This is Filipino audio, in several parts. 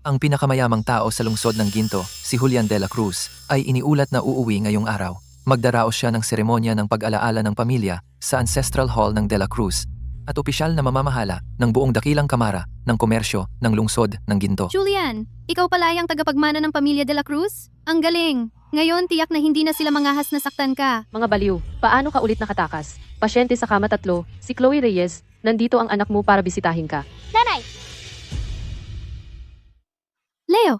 Ang pinakamayamang tao sa lungsod ng Ginto, si Julian de la Cruz, ay iniulat na uuwi ngayong araw. Magdaraos siya ng seremonya ng pag-alaala ng pamilya sa Ancestral Hall ng de la Cruz at opisyal na mamamahala ng buong dakilang kamara ng komersyo ng lungsod ng Ginto. Julian, ikaw pala yung tagapagmana ng pamilya de la Cruz? Ang galing! Ngayon, tiyak na hindi na sila mangahas na saktan ka. Mga baliw, paano ka ulit nakatakas? Pasyente sa kama 3, si Chloe Reyes, nandito ang anak mo para bisitahin ka. Nanay! Leo,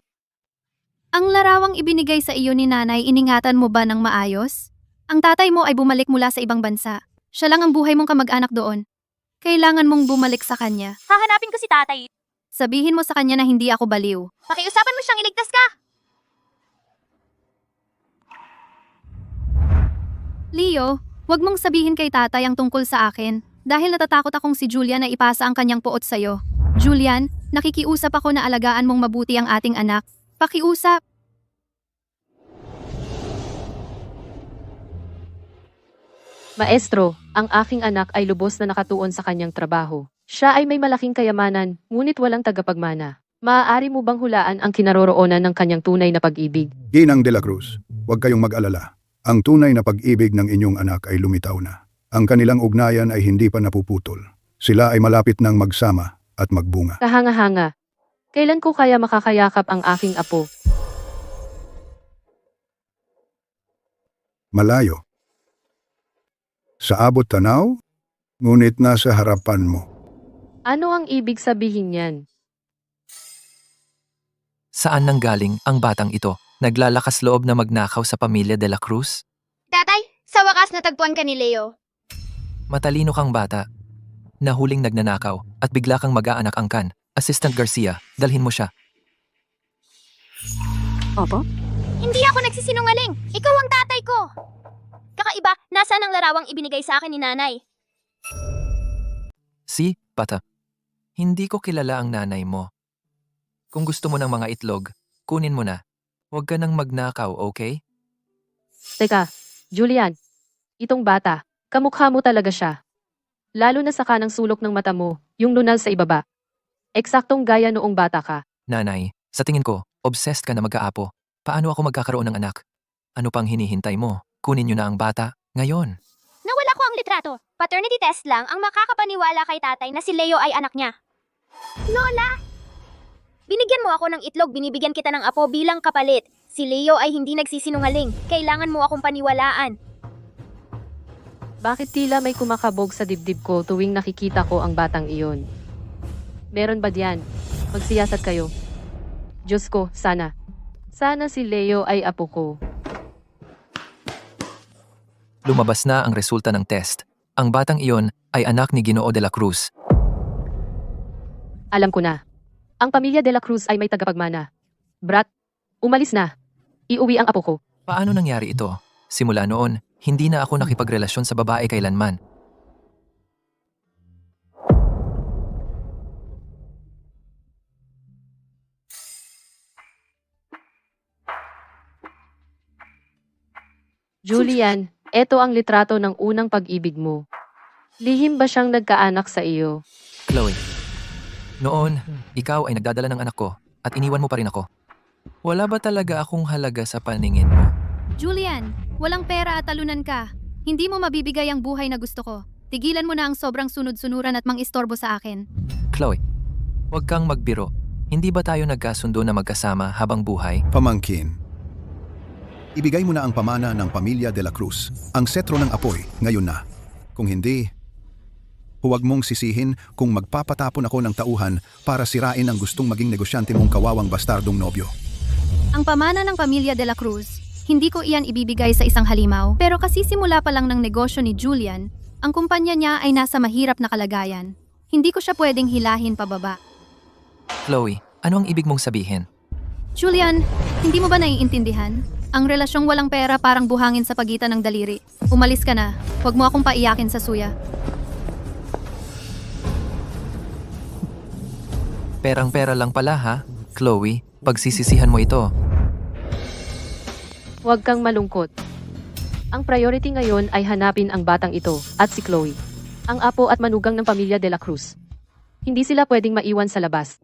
ang larawang ibinigay sa iyo ni nanay, iningatan mo ba ng maayos? Ang tatay mo ay bumalik mula sa ibang bansa. Siya lang ang buhay mong kamag-anak doon. Kailangan mong bumalik sa kanya. Hahanapin ko si tatay. Sabihin mo sa kanya na hindi ako baliw. Pakiusapan mo siyang iligtas ka. Leo, wag mong sabihin kay tatay ang tungkol sa akin dahil natatakot akong si Julian na ipasa ang kanyang puot sa'yo. Julian, nakikiusap ako na alagaan mong mabuti ang ating anak. Pakiusap. Maestro, ang aking anak ay lubos na nakatuon sa kanyang trabaho. Siya ay may malaking kayamanan, ngunit walang tagapagmana. Maaari mo bang hulaan ang kinaroroonan ng kanyang tunay na pag-ibig? Ginang de la Cruz, huwag kayong mag-alala. Ang tunay na pag-ibig ng inyong anak ay lumitaw na. Ang kanilang ugnayan ay hindi pa napuputol. Sila ay malapit nang magsama at magbunga. Kahanga-hanga. Kailan ko kaya makakayakap ang aking apo? Malayo. Sa abot tanaw, ngunit nasa harapan mo. Ano ang ibig sabihin niyan? Saan nanggaling ang batang ito? Naglalakas loob na magnakaw sa pamilya de la Cruz? Tatay, sa wakas natagpuan ka ni Leo. Matalino kang bata. Nahuling nagnanakaw at bigla kang mag-aanak angkan. Assistant Garcia, dalhin mo siya. Opo? Hindi ako nagsisinungaling. Ikaw ang tatay ko. Kakaiba, nasaan ang larawang ibinigay sa akin ni nanay? Si, bata. Hindi ko kilala ang nanay mo. Kung gusto mo ng mga itlog, kunin mo na. Huwag ka nang magnakaw, okay? Teka, Julian. Itong bata, kamukha mo talaga siya. Lalo na sa kanang sulok ng mata mo, yung lunal sa ibaba. Eksaktong gaya noong bata ka. Nanay, sa tingin ko, obsessed ka na mag-aapo. Paano ako magkakaroon ng anak? Ano pang hinihintay mo? Kunin niyo na ang bata, ngayon. Nawala ko ang litrato. Paternity test lang ang makakapaniwala kay tatay na si Leo ay anak niya. Lola! Binigyan mo ako ng itlog, binibigyan kita ng apo bilang kapalit. Si Leo ay hindi nagsisinungaling. Kailangan mo akong paniwalaan. Bakit tila may kumakabog sa dibdib ko tuwing nakikita ko ang batang iyon? Meron ba diyan? Magsiyasat kayo. Diyos ko, sana. Sana si Leo ay apo ko. Lumabas na ang resulta ng test. Ang batang iyon ay anak ni Ginoo de la Cruz. Alam ko na. Ang pamilya de la Cruz ay may tagapagmana. Brat, umalis na. Iuwi ang apo ko. Paano nangyari ito? Simula noon, hindi na ako nakipagrelasyon sa babae kailanman. Julian, eto ang litrato ng unang pag-ibig mo. Lihim ba siyang nagkaanak sa iyo? Chloe, noon, ikaw ay nagdadala ng anak ko at iniwan mo pa rin ako. Wala ba talaga akong halaga sa paningin mo? Julian, walang pera at talunan ka. Hindi mo mabibigay ang buhay na gusto ko. Tigilan mo na ang sobrang sunod-sunuran at mang-istorbo sa akin. Chloe, huwag kang magbiro. Hindi ba tayo nagkasundo na magkasama habang buhay? Pamangkin. Ibigay mo na ang pamana ng pamilya de la Cruz. Ang setro ng apoy, ngayon na. Kung hindi, huwag mong sisihin kung magpapatapon ako ng tauhan para sirain ang gustong maging negosyante mong kawawang bastardong nobyo. Ang pamana ng pamilya de la Cruz, hindi ko iyan ibibigay sa isang halimaw. Pero kasi simula pa lang ng negosyo ni Julian, ang kumpanya niya ay nasa mahirap na kalagayan. Hindi ko siya pwedeng hilahin pababa. Chloe, ano ang ibig mong sabihin? Julian, hindi mo ba naiintindihan? Ang relasyong walang pera parang buhangin sa pagitan ng daliri. Umalis ka na. Huwag mo akong paiyakin sa suya. Perang-pera lang pala ha, Chloe. Pagsisisihan mo ito. Huwag kang malungkot. Ang priority ngayon ay hanapin ang batang ito at si Chloe, ang apo at manugang ng pamilya de la Cruz. Hindi sila pwedeng maiwan sa labas.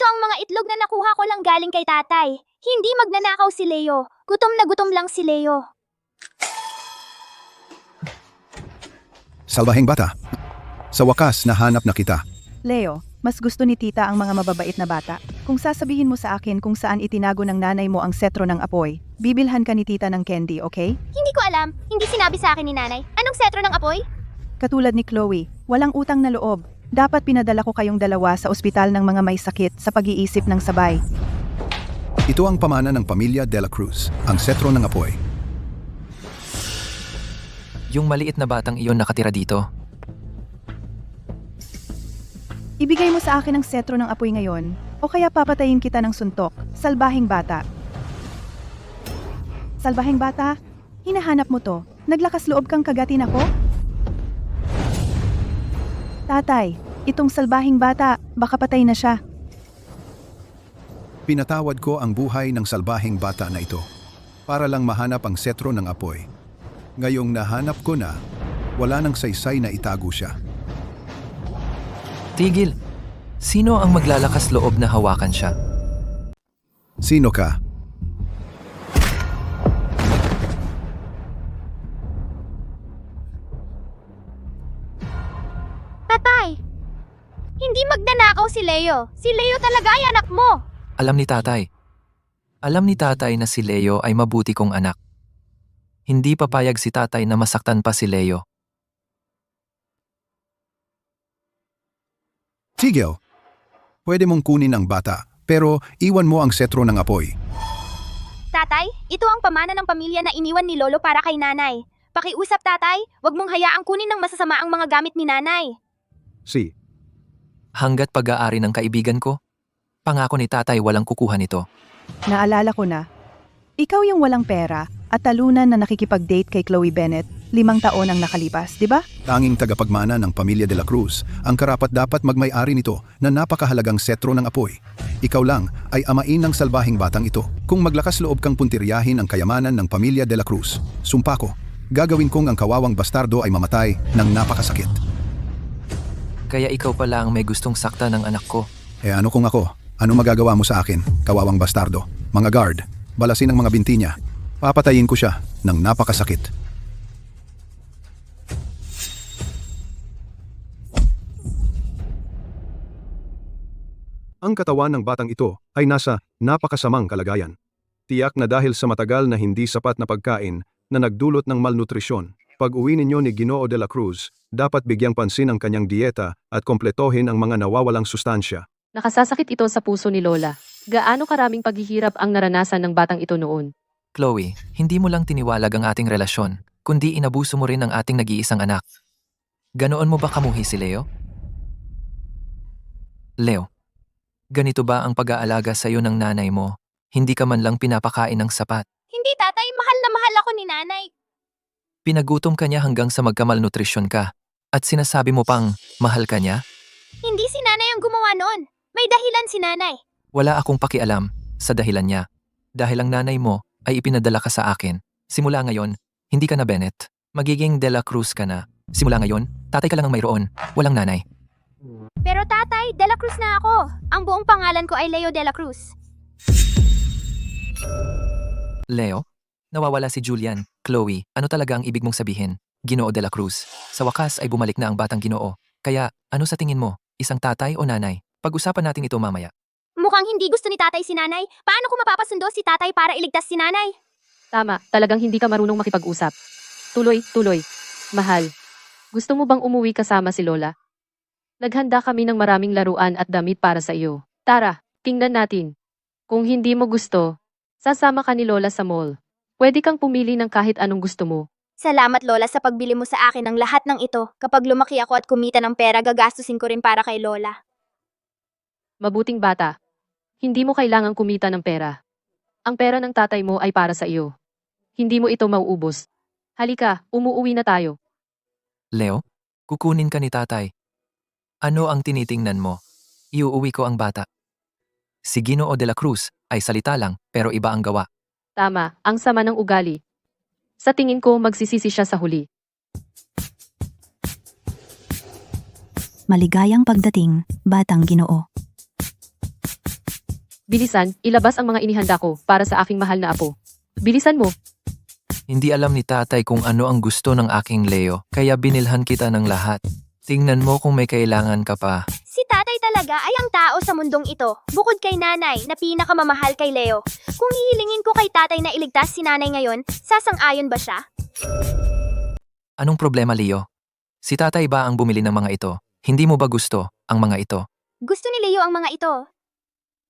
ang mga itlog na nakuha ko lang galing kay tatay. Hindi magnanakaw si Leo. Gutom na gutom lang si Leo. Salbahing bata. Sa wakas, nahanap na kita. Leo, mas gusto ni tita ang mga mababait na bata. Kung sasabihin mo sa akin kung saan itinago ng nanay mo ang setro ng apoy, bibilhan ka ni tita ng candy, okay? Hindi ko alam. Hindi sinabi sa akin ni nanay. Anong setro ng apoy? Katulad ni Chloe, walang utang na loob. Dapat pinadala ko kayong dalawa sa ospital ng mga may sakit sa pag-iisip ng sabay. Ito ang pamana ng pamilya De La Cruz, ang setro ng apoy. Yung maliit na batang iyon nakatira dito. Ibigay mo sa akin ang setro ng apoy ngayon, o kaya papatayin kita ng suntok, salbahing bata. Salbahing bata, hinahanap mo to. Naglakas loob kang kagatin ako? Tatay, itong salbahing bata, baka patay na siya. Pinatawad ko ang buhay ng salbahing bata na ito para lang mahanap ang setro ng apoy. Ngayong nahanap ko na, wala nang saysay na itago siya. Tigil! Sino ang maglalakas loob na hawakan siya? Sino ka? Tatay! Hindi magnanakaw si Leo. Si Leo talaga ay anak mo. Alam ni tatay. Alam ni tatay na si Leo ay mabuti kong anak. Hindi papayag si tatay na masaktan pa si Leo. Tigil! Pwede mong kunin ang bata, pero iwan mo ang setro ng apoy. Tatay, ito ang pamana ng pamilya na iniwan ni Lolo para kay nanay. Pakiusap tatay, wag mong hayaang kunin ng masasama ang mga gamit ni nanay. Si. Hanggat pag-aari ng kaibigan ko, pangako ni tatay walang kukuha nito. Naalala ko na. Ikaw yung walang pera at talunan na nakikipag-date kay Chloe Bennett 5 taon ang nakalipas, di ba? Tanging tagapagmana ng pamilya De La Cruz, ang karapat-dapat magmay-ari nito na napakahalagang setro ng apoy. Ikaw lang ay amain ng salbahing batang ito. Kung maglakas loob kang puntiryahin ang kayamanan ng pamilya De La Cruz, sumpa ko, gagawin kong ang kawawang bastardo ay mamatay ng napakasakit. Kaya ikaw pala ang may gustong sakta ng anak ko. Ano kung ako? Ano magagawa mo sa akin, kawawang bastardo? Mga guard, balasin ang mga binti niya. Papatayin ko siya ng napakasakit. Ang katawan ng batang ito ay nasa napakasamang kalagayan. Tiyak na dahil sa matagal na hindi sapat na pagkain na nagdulot ng malnutrisyon. Pag-uwi ninyo ni Ginoo De La Cruz, dapat bigyang pansin ang kanyang dieta at kompletohin ang mga nawawalang sustansya. Nakasasakit ito sa puso ni Lola. Gaano karaming paghihirap ang naranasan ng batang ito noon? Chloe, hindi mo lang tiniwalag ang ating relasyon, kundi inabuso mo rin ang ating nag-iisang anak. Ganoon mo ba kamuhi si Leo? Leo, ganito ba ang pag-aalaga sa iyo ng nanay mo? Hindi ka man lang pinapakain ng sapat. Hindi tatay, mahal na mahal ako ni nanay. Pinagutom ka niya hanggang sa magkamalnutrisyon ka. At sinasabi mo pang, mahal ka niya? Hindi si nanay ang gumawa noon. May dahilan si nanay. Wala akong pakialam sa dahilan niya. Dahil ang nanay mo ay ipinadala ka sa akin. Simula ngayon, hindi ka na Bennett. Magiging De La Cruz ka na. Simula ngayon, tatay ka lang ang mayroon. Walang nanay. Pero tatay, De La Cruz na ako. Ang buong pangalan ko ay Leo De La Cruz. Leo? Nawawala si Julian. Chloe, ano talaga ang ibig mong sabihin? Ginoo De La Cruz. Sa wakas ay bumalik na ang batang Ginoo. Kaya, ano sa tingin mo? Isang tatay o nanay? Pag-usapan natin ito mamaya. Mukhang hindi gusto ni tatay si nanay. Paano ko mapapasundo si tatay para iligtas si nanay? Tama, talagang hindi ka marunong makipag-usap. Tuloy. Mahal, gusto mo bang umuwi kasama si Lola? Naghanda kami ng maraming laruan at damit para sa iyo. Tara, tingnan natin. Kung hindi mo gusto, sasama ka ni Lola sa mall. Pwede kang pumili ng kahit anong gusto mo. Salamat Lola sa pagbili mo sa akin ng lahat ng ito. Kapag lumaki ako at kumita ng pera, gagastusin ko rin para kay Lola. Mabuting bata. Hindi mo kailangang kumita ng pera. Ang pera ng tatay mo ay para sa iyo. Hindi mo ito mauubos. Halika, umuuwi na tayo. Leo? Kukunin ka ni tatay. Ano ang tinitingnan mo? Iuuwi ko ang bata. Si Ginoo De La Cruz ay salita lang pero iba ang gawa. Tama, ang sama ng ugali. Sa tingin ko magsisisi siya sa huli. Maligayang pagdating, Batang Ginoo. Bilisan, ilabas ang mga inihanda ko para sa aking mahal na apo. Bilisan mo. Hindi alam ni tatay kung ano ang gusto ng aking Leo, kaya binilhan kita ng lahat. Tingnan mo kung may kailangan ka pa. Si tatay talaga ay ang tao sa mundong ito, bukod kay nanay na pinakamamahal kay Leo. Kung hihilingin ko kay tatay na iligtas si nanay ngayon, sasang-ayon ba siya? Anong problema, Leo? Si tatay ba ang bumili ng mga ito? Hindi mo ba gusto ang mga ito? Gusto ni Leo ang mga ito.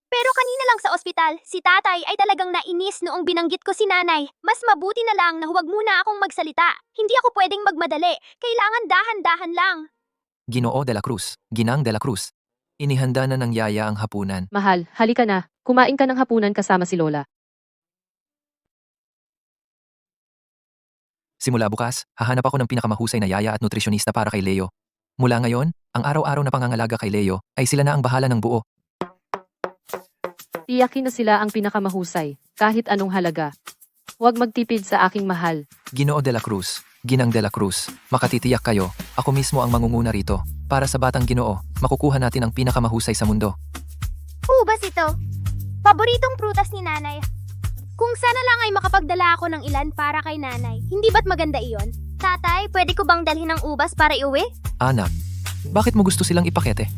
Pero kanina lang sa ospital, si tatay ay talagang nainis noong binanggit ko si nanay. Mas mabuti na lang na huwag muna akong magsalita. Hindi ako pwedeng magmadali. Kailangan dahan-dahan lang. Ginoo de la Cruz, Ginang de la Cruz. Inihanda na ng yaya ang hapunan. Mahal, halika na. Kumain ka ng hapunan kasama si Lola. Simula bukas, hahanap ako ng pinakamahusay na yaya at nutrisyonista para kay Leo. Mula ngayon, ang araw-araw na pangangalaga kay Leo ay sila na ang bahala ng buo. Tiyakin na sila ang pinakamahusay, kahit anong halaga. Huwag magtipid sa aking mahal. Ginoo de la Cruz, Ginang de la Cruz, makatitiyak kayo, ako mismo ang mangunguna rito. Para sa batang Ginoo, makukuha natin ang pinakamahusay sa mundo. Ubas ito. Paboritong prutas ni nanay. Kung sana lang ay makapagdala ako ng ilan para kay nanay. Hindi ba't maganda iyon? Tatay, pwede ko bang dalhin ng ubas para iuwi? Anak, bakit mo gusto silang ipakete?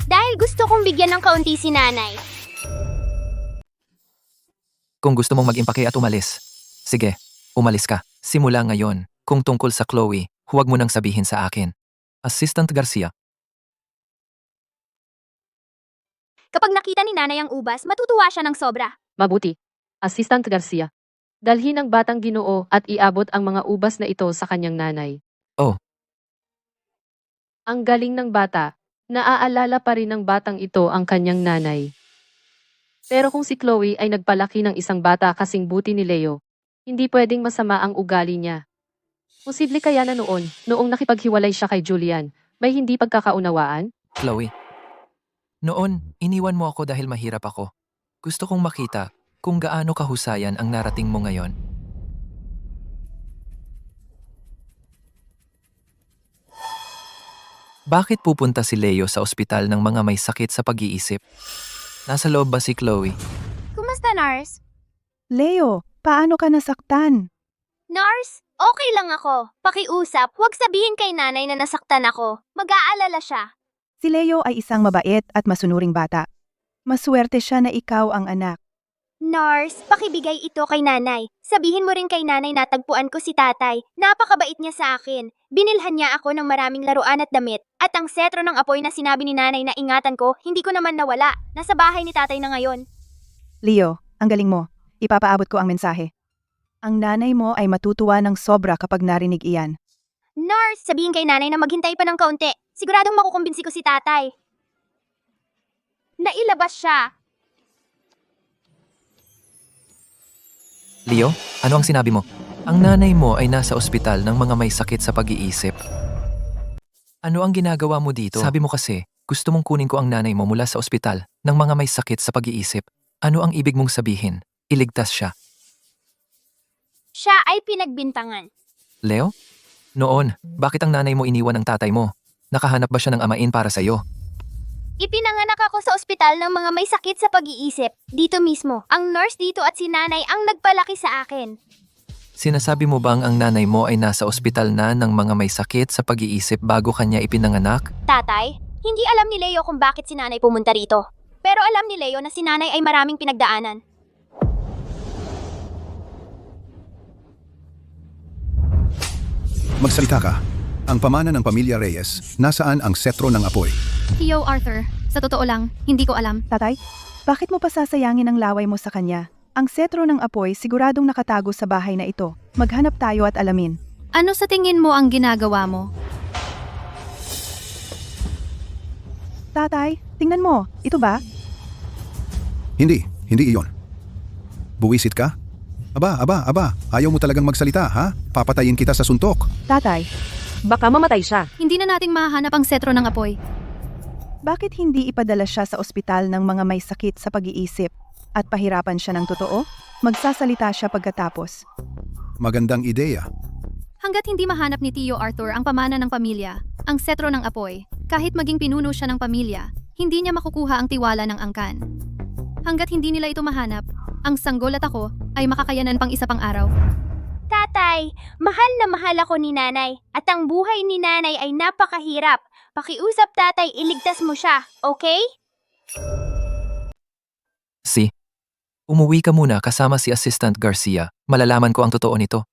Dahil gusto kong bigyan ng kaunti si nanay. Kung gusto mong mag-impake at umalis, sige, umalis ka. Simula ngayon, kung tungkol sa Chloe, huwag mo nang sabihin sa akin. Assistant Garcia, Kapag nakita ni nanay ang ubas, matutuwa siya ng sobra. Mabuti. Assistant Garcia. Dalhin ang batang Ginoo at iabot ang mga ubas na ito sa kanyang nanay. Oh. Ang galing ng bata. Naaalala pa rin ng batang ito ang kanyang nanay. Pero kung si Chloe ay nagpalaki ng isang bata kasing buti ni Leo, hindi pwedeng masama ang ugali niya. Posible kaya na noong nakipaghiwalay siya kay Julian, may hindi pagkakaunawaan? Chloe. Noon, iniwan mo ako dahil mahirap ako. Gusto kong makita kung gaano kahusayan ang narating mo ngayon. Bakit pupunta si Leo sa ospital ng mga may sakit sa pag-iisip? Nasa loob ba si Chloe? Kumusta, nurse? Leo, paano ka nasaktan? Nurse, okay lang ako. Pakiusap, huwag sabihin kay nanay na nasaktan ako. Mag-aalala siya. Si Leo ay isang mabait at masunuring bata. Maswerte siya na ikaw ang anak. Nurse, pakibigay ito kay nanay. Sabihin mo rin kay nanay na tagpuan ko si tatay. Napakabait niya sa akin. Binilhan niya ako ng maraming laruan at damit. At ang setro ng apoy na sinabi ni nanay na ingatan ko, hindi ko naman nawala. Nasa bahay ni tatay na ngayon. Leo, ang galing mo. Ipapaabot ko ang mensahe. Ang nanay mo ay matutuwa ng sobra kapag narinig iyan. Nurse, sabihin kay nanay na maghintay pa ng kaunti. Siguradong makukumbinsi ko si tatay. Nailabas siya. Leo, ano ang sinabi mo? Ang nanay mo ay nasa ospital ng mga may sakit sa pag-iisip. Ano ang ginagawa mo dito? Sabi mo kasi, gusto mong kunin ko ang nanay mo mula sa ospital ng mga may sakit sa pag-iisip. Ano ang ibig mong sabihin? Iligtas siya. Siya ay pinagbintangan. Leo? Noon, bakit ang nanay mo iniwan ng tatay mo? Nakahanap ba siya ng amain para sa'yo? Ipinanganak ako sa ospital ng mga may sakit sa pag-iisip. Dito mismo, ang nurse dito at si nanay ang nagpalaki sa akin. Sinasabi mo bang ang nanay mo ay nasa ospital na ng mga may sakit sa pag-iisip bago kanya ipinanganak? Tatay, hindi alam ni Leo kung bakit si nanay pumunta rito. Pero alam ni Leo na si nanay ay maraming pinagdaanan. Magsalita ka. Ang pamana ng pamilya Reyes, nasaan ang setro ng apoy? Tio Arthur, sa totoo lang, hindi ko alam. Tatay, bakit mo pa sasayangin ang laway mo sa kanya? Ang setro ng apoy siguradong nakatago sa bahay na ito. Maghanap tayo at alamin. Ano sa tingin mo ang ginagawa mo? Tatay, tingnan mo. Ito ba? Hindi iyon. Buwisit ka? Aba, ayaw mo talagang magsalita, ha? Papatayin kita sa suntok. Tatay, Baka mamatay siya. Hindi na nating mahahanap ang setro ng apoy. bakit hindi ipadala siya sa ospital ng mga may sakit sa pag-iisip at pahirapan siya ng totoo? Magsasalita siya pagkatapos. Magandang ideya. Hanggat hindi mahanap ni Tio Arthur ang pamana ng pamilya, ang setro ng apoy, kahit maging pinuno siya ng pamilya, hindi niya makukuha ang tiwala ng angkan. Hanggat hindi nila ito mahanap, ang sanggol at ako ay makakayanan pang isa pang araw. Tatay, mahal na mahal ako ni nanay. At ang buhay ni nanay ay napakahirap. Pakiusap tatay, iligtas mo siya, okay? Si, umuwi ka muna kasama si Assistant Garcia. Malalaman ko ang totoo nito.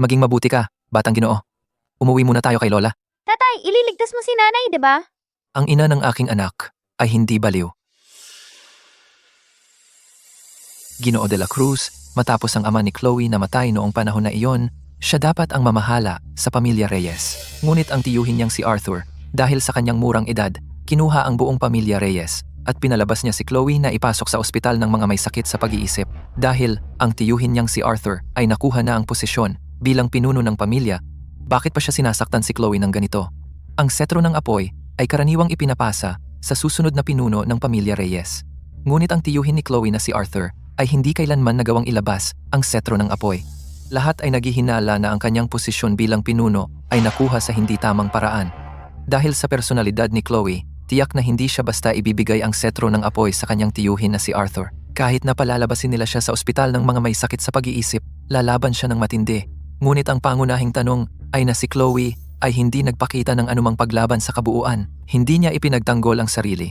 Maging mabuti ka, batang Ginoo. Umuwi muna tayo kay Lola. Tatay, ililigtas mo si nanay, di ba? Ang ina ng aking anak ay hindi baliw. Ginoo de la Cruz, matapos ang ama ni Chloe namatay noong panahon na iyon, siya dapat ang mamahala sa pamilya Reyes. Ngunit ang tiyuhin niyang si Arthur, dahil sa kanyang murang edad, kinuha ang buong pamilya Reyes at pinalabas niya si Chloe na ipasok sa ospital ng mga may sakit sa pag-iisip. Dahil ang tiyuhin niyang si Arthur ay nakuha na ang posisyon bilang pinuno ng pamilya, bakit pa siya sinasaktan si Chloe ng ganito? Ang setro ng apoy ay karaniwang ipinapasa sa susunod na pinuno ng pamilya Reyes. Ngunit ang tiyuhin ni Chloe na si Arthur ay hindi kailanman nagawang ilabas ang setro ng apoy. Lahat ay naghihinala na ang kanyang posisyon bilang pinuno ay nakuha sa hindi tamang paraan. Dahil sa personalidad ni Chloe, tiyak na hindi siya basta ibibigay ang setro ng apoy sa kanyang tiyuhin na si Arthur. Kahit na palalabasin nila siya sa ospital ng mga may sakit sa pag-iisip, lalaban siya ng matindi. Ngunit ang pangunahing tanong ay na si Chloe ay hindi nagpakita ng anumang paglaban sa kabuuan. Hindi niya ipinagtanggol ang sarili.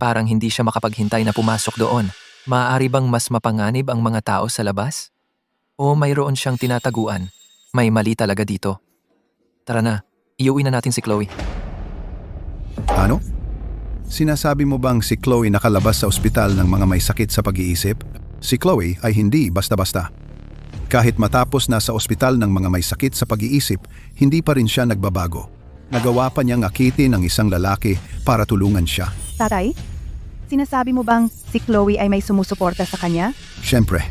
Parang hindi siya makapaghintay na pumasok doon. Maaari bang mas mapanganib ang mga tao sa labas? O mayroon siyang tinataguan? May mali talaga dito. Tara na, iuwi na natin si Chloe. Ano? Sinasabi mo bang si Chloe nakalabas sa ospital ng mga may sakit sa pag-iisip? Si Chloe ay hindi basta-basta. Kahit matapos na sa ospital ng mga may sakit sa pag-iisip, hindi pa rin siya nagbabago. Nagawa pa niyang akitin ang isang lalaki para tulungan siya. Tatay, sinasabi mo bang si Chloe ay may sumusuporta sa kanya? Siyempre,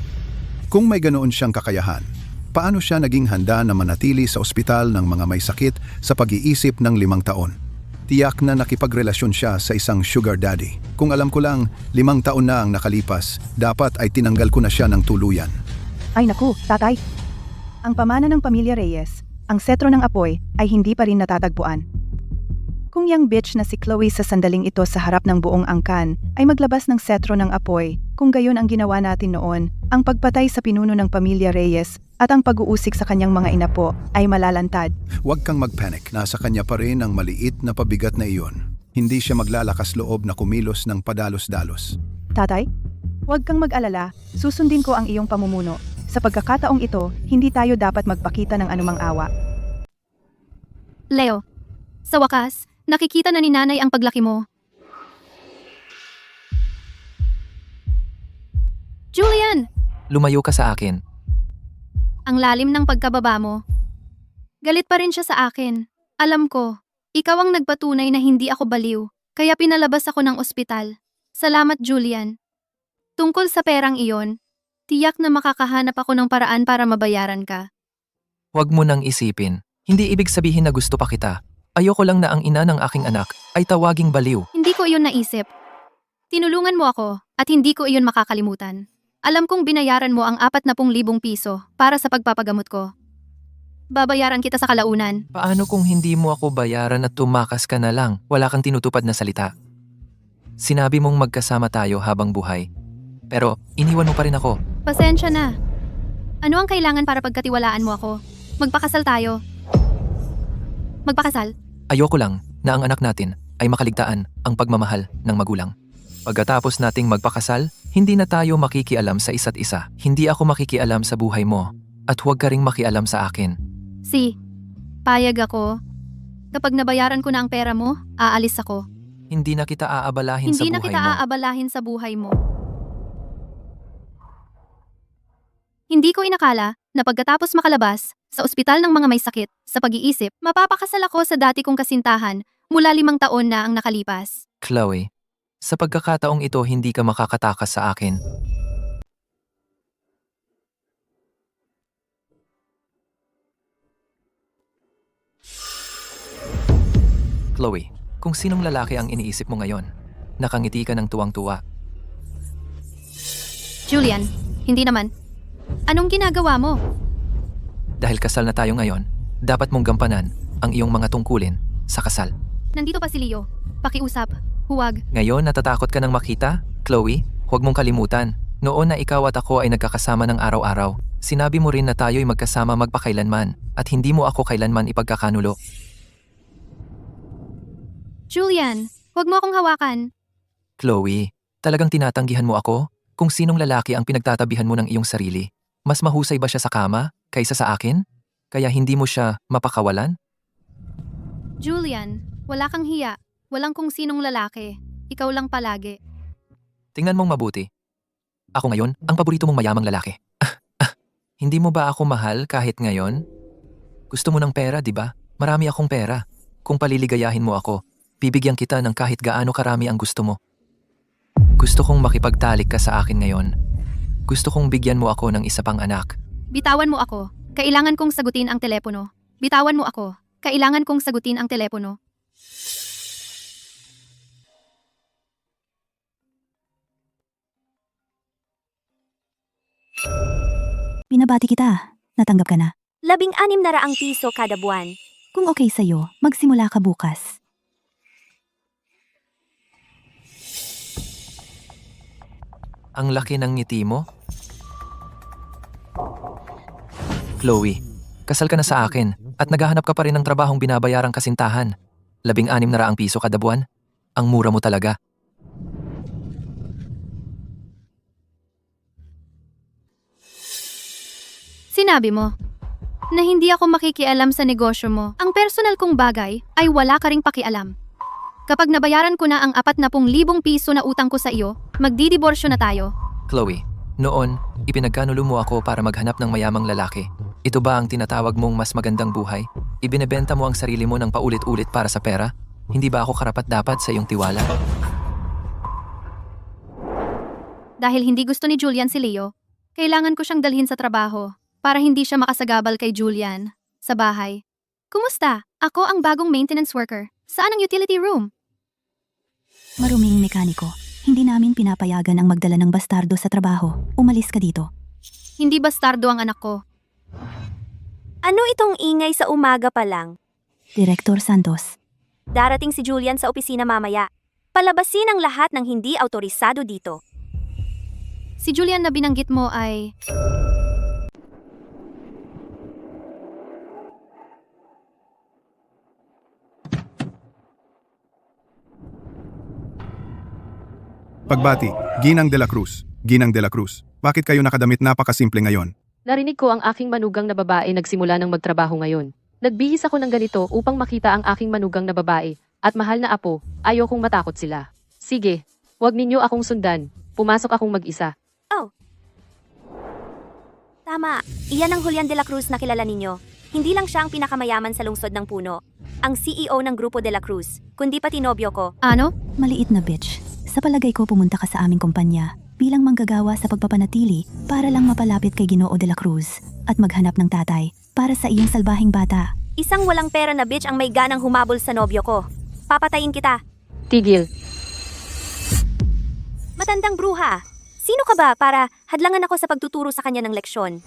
kung may ganoon siyang kakayahan, paano siya naging handa na manatili sa ospital ng mga may sakit sa pag-iisip ng 5 taon? Tiyak na nakipagrelasyon siya sa isang sugar daddy. Kung alam ko lang, 5 taon na ang nakalipas, dapat ay tinanggal ko na siya ng tuluyan. Ay naku, tatay. Ang pamana ng pamilya Reyes, ang setro ng apoy, ay hindi pa rin natatagpuan. Kung yang bitch na si Chloe sa sandaling ito sa harap ng buong angkan ay maglabas ng setro ng apoy, kung gayon ang ginawa natin noon, ang pagpatay sa pinuno ng pamilya Reyes at ang pag-uusik sa kanyang mga inapo ay malalantad. Huwag kang magpanic, nasa kanya pa rin ang maliit na pabigat na iyon. Hindi siya maglalakas loob na kumilos ng padalos-dalos. Tatay, huwag kang mag-alala, susundin ko ang iyong pamumuno. Sa pagkakataong ito, hindi tayo dapat magpakita ng anumang awa. Leo, sa wakas, nakikita na ni nanay ang paglaki mo. Julian! Lumayo ka sa akin. Ang lalim ng pagkababa mo. Galit pa rin siya sa akin. Alam ko, ikaw ang nagpatunay na hindi ako baliw, kaya pinalabas ako ng ospital. Salamat, Julian. Tungkol sa perang iyon, tiyak na makakahanap ako ng paraan para mabayaran ka. Huwag mo nang isipin. Hindi ibig sabihin na gusto pa kita. Ayoko lang na ang ina ng aking anak ay tawaging baliw. Hindi ko iyon naisip. Tinulungan mo ako at hindi ko iyon makakalimutan. Alam kong binayaran mo ang 40,000 piso para sa pagpapagamot ko. Babayaran kita sa kalaunan. Paano kung hindi mo ako bayaran at tumakas ka na lang? Wala kang tinutupad na salita. Sinabi mong magkasama tayo habang buhay. Pero iniwan mo pa rin ako. Pasensya na. Ano ang kailangan para pagkatiwalaan mo ako? Magpakasal tayo. Magpakasal? Ayoko lang na ang anak natin ay makaligtaan ang pagmamahal ng magulang. Pagkatapos nating magpakasal, hindi na tayo makikialam sa isa't isa. Hindi ako makikialam sa buhay mo at huwag ka ring makialam sa akin. Payag ako. Kapag nabayaran ko na ang pera mo, aalis ako. Hindi na kita aabalahin sa Hindi na buhay kita mo. aabalahin sa buhay mo. Hindi ko inakala na pagkatapos makalabas sa ospital ng mga may sakit sa pag-iisip, mapapakasal ako sa dati kong kasintahan mula 5 taon na ang nakalipas. Chloe, sa pagkakataong ito hindi ka makakatakas sa akin. Chloe, kung sinong lalaki ang iniisip mo ngayon, nakangiti ka ng tuwang-tuwa. Julian, hindi naman. Anong ginagawa mo? Dahil kasal na tayo ngayon, dapat mong gampanan ang iyong mga tungkulin sa kasal. Nandito pa si Leo. Pakiusap. Huwag. Ngayon natatakot ka nang makita? Chloe, huwag mong kalimutan. Noon na ikaw at ako ay nagkakasama ng araw-araw. Sinabi mo rin na tayo'y magkasama magpakailanman at hindi mo ako kailanman ipagkakanulo. Julian, huwag mo akong hawakan. Chloe, talagang tinatanggihan mo ako? Kung sinong lalaki ang pinagtatabihan mo ng iyong sarili? Mas mahusay ba siya sa kama kaysa sa akin? Kaya hindi mo siya mapakawalan? Julian, wala kang hiya. Walang kung sinong lalaki. Ikaw lang palagi. Tingnan mong mabuti. Ako ngayon, ang paborito mong mayamang lalaki. Hindi mo ba ako mahal kahit ngayon? Gusto mo ng pera, di ba? Marami akong pera. Kung paliligayahin mo ako, bibigyan kita ng kahit gaano karami ang gusto mo. Gusto kong makipagtalik ka sa akin ngayon. Gusto kong bigyan mo ako ng isa pang anak. Bitawan mo ako. Kailangan kong sagutin ang telepono. Bitawan mo ako. Kailangan kong sagutin ang telepono. Binabati kita. Natanggap ka na. 16,000 piso kada buwan. Kung okay sa'yo, magsimula ka bukas. Ang laki ng ngiti mo. Chloe, kasal ka na sa akin at naghahanap ka pa rin ng trabahong binabayarang kasintahan. 16,000 piso kada buwan? Ang mura mo talaga. Sinabi mo na hindi ako makikialam sa negosyo mo. Ang personal kong bagay ay wala ka ring pakialam. Kapag nabayaran ko na ang 40,000 piso na utang ko sa iyo, magdidiborsyo na tayo. Chloe, noon, ipinagkanulo mo ako para maghanap ng mayamang lalaki. Ito ba ang tinatawag mong mas magandang buhay? Ibinebenta mo ang sarili mo ng paulit-ulit para sa pera? Hindi ba ako karapat-dapat sa iyong tiwala? Dahil hindi gusto ni Julian si Leo, kailangan ko siyang dalhin sa trabaho para hindi siya makasagabal kay Julian sa bahay. Kumusta? Ako ang bagong maintenance worker. Saan ang utility room? Maruming mekaniko. Hindi namin pinapayagan ang magdala ng bastardo sa trabaho. Umalis ka dito. Hindi bastardo ang anak ko. Ano itong ingay sa umaga pa lang? Direktor Santos. Darating si Julian sa opisina mamaya. Palabasin ang lahat ng hindi autorisado dito. Si Julian na binanggit mo ay... Pagbati, Ginang de la Cruz. Ginang de la Cruz, bakit kayo nakadamit napakasimple ngayon? Narinig ko ang aking manugang na babae nagsimula ng magtrabaho ngayon. Nagbihis ako ng ganito upang makita ang aking manugang na babae at mahal na apo, ayokong matakot sila. Sige, huwag ninyo akong sundan. Pumasok akong mag-isa. Tama, iyan ang Julian de la Cruz na kilala ninyo. Hindi lang siya ang pinakamayaman sa lungsod ng Puno, ang CEO ng Grupo de la Cruz, kundi pati nobyo ko. Ano? Maliit na bitch. Sa palagay ko pumunta ka sa aming kumpanya bilang manggagawa sa pagpapanatili para lang mapalapit kay Ginoo de la Cruz at maghanap ng tatay para sa iyong salbahing bata. Isang walang pera na bitch ang may ganang humabol sa nobyo ko. Papatayin kita. Tigil. Matandang bruha. Sino ka ba para hadlangan ako sa pagtuturo sa kanya ng leksyon?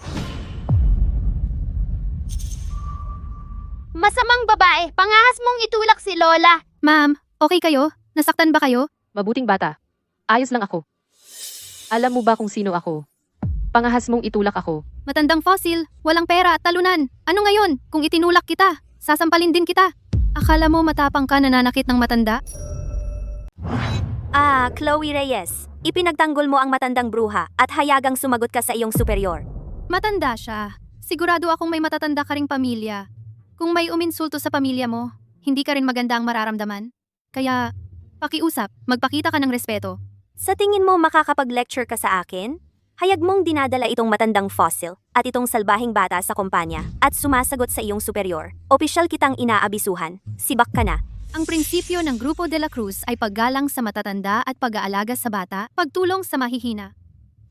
Masamang babae, pangahas mong itulak si Lola. Ma'am, okay kayo? Nasaktan ba kayo? Mabuting bata. Ayos lang ako. Alam mo ba kung sino ako? Pangahas mong itulak ako. Matandang fossil, walang pera at talunan. Ano ngayon kung itinulak kita? Sasampalin din kita. Akala mo matapang ka nananakit ng matanda? Chloe Reyes. Ipinagtanggol mo ang matandang bruha at hayagang sumagot ka sa iyong superior. Matanda siya. Sigurado akong may matatanda ka ring pamilya. Kung may uminsulto sa pamilya mo, hindi ka rin maganda ang mararamdaman. Kaya, pakiusap, magpakita ka ng respeto. Sa tingin mo makakapag-lecture ka sa akin? Hayag mong dinadala itong matandang fossil at itong salbahing bata sa kumpanya at sumasagot sa iyong superior. Opisyal kitang inaabisuhan. Sibak ka na. Ang prinsipyo ng Grupo de la Cruz ay paggalang sa matatanda at pag-aalaga sa bata, pagtulong sa mahihina.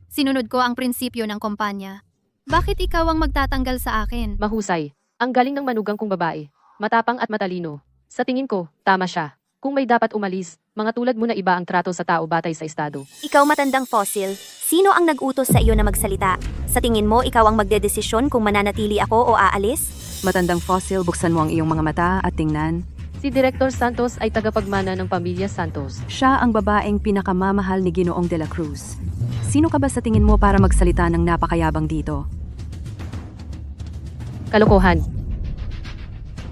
Sinunod ko ang prinsipyo ng kumpanya. Bakit ikaw ang magtatanggal sa akin? Mahusay. Ang galing ng manugang kong babae. Matapang at matalino. Sa tingin ko, tama siya. Kung may dapat umalis, mga tulad mo na iba ang trato sa tao batay sa estado. Ikaw matandang fossil, sino ang nag-utos sa iyo na magsalita? Sa tingin mo, ikaw ang magdedesisyon kung mananatili ako o aalis? Matandang fossil, buksan mo ang iyong mga mata at tingnan. Si Director Santos ay tagapagmana ng pamilya Santos. Siya ang babaeng pinakamamahal ni Ginoong de la Cruz. Sino ka ba sa tingin mo para magsalita ng napakayabang dito? Kalokohan.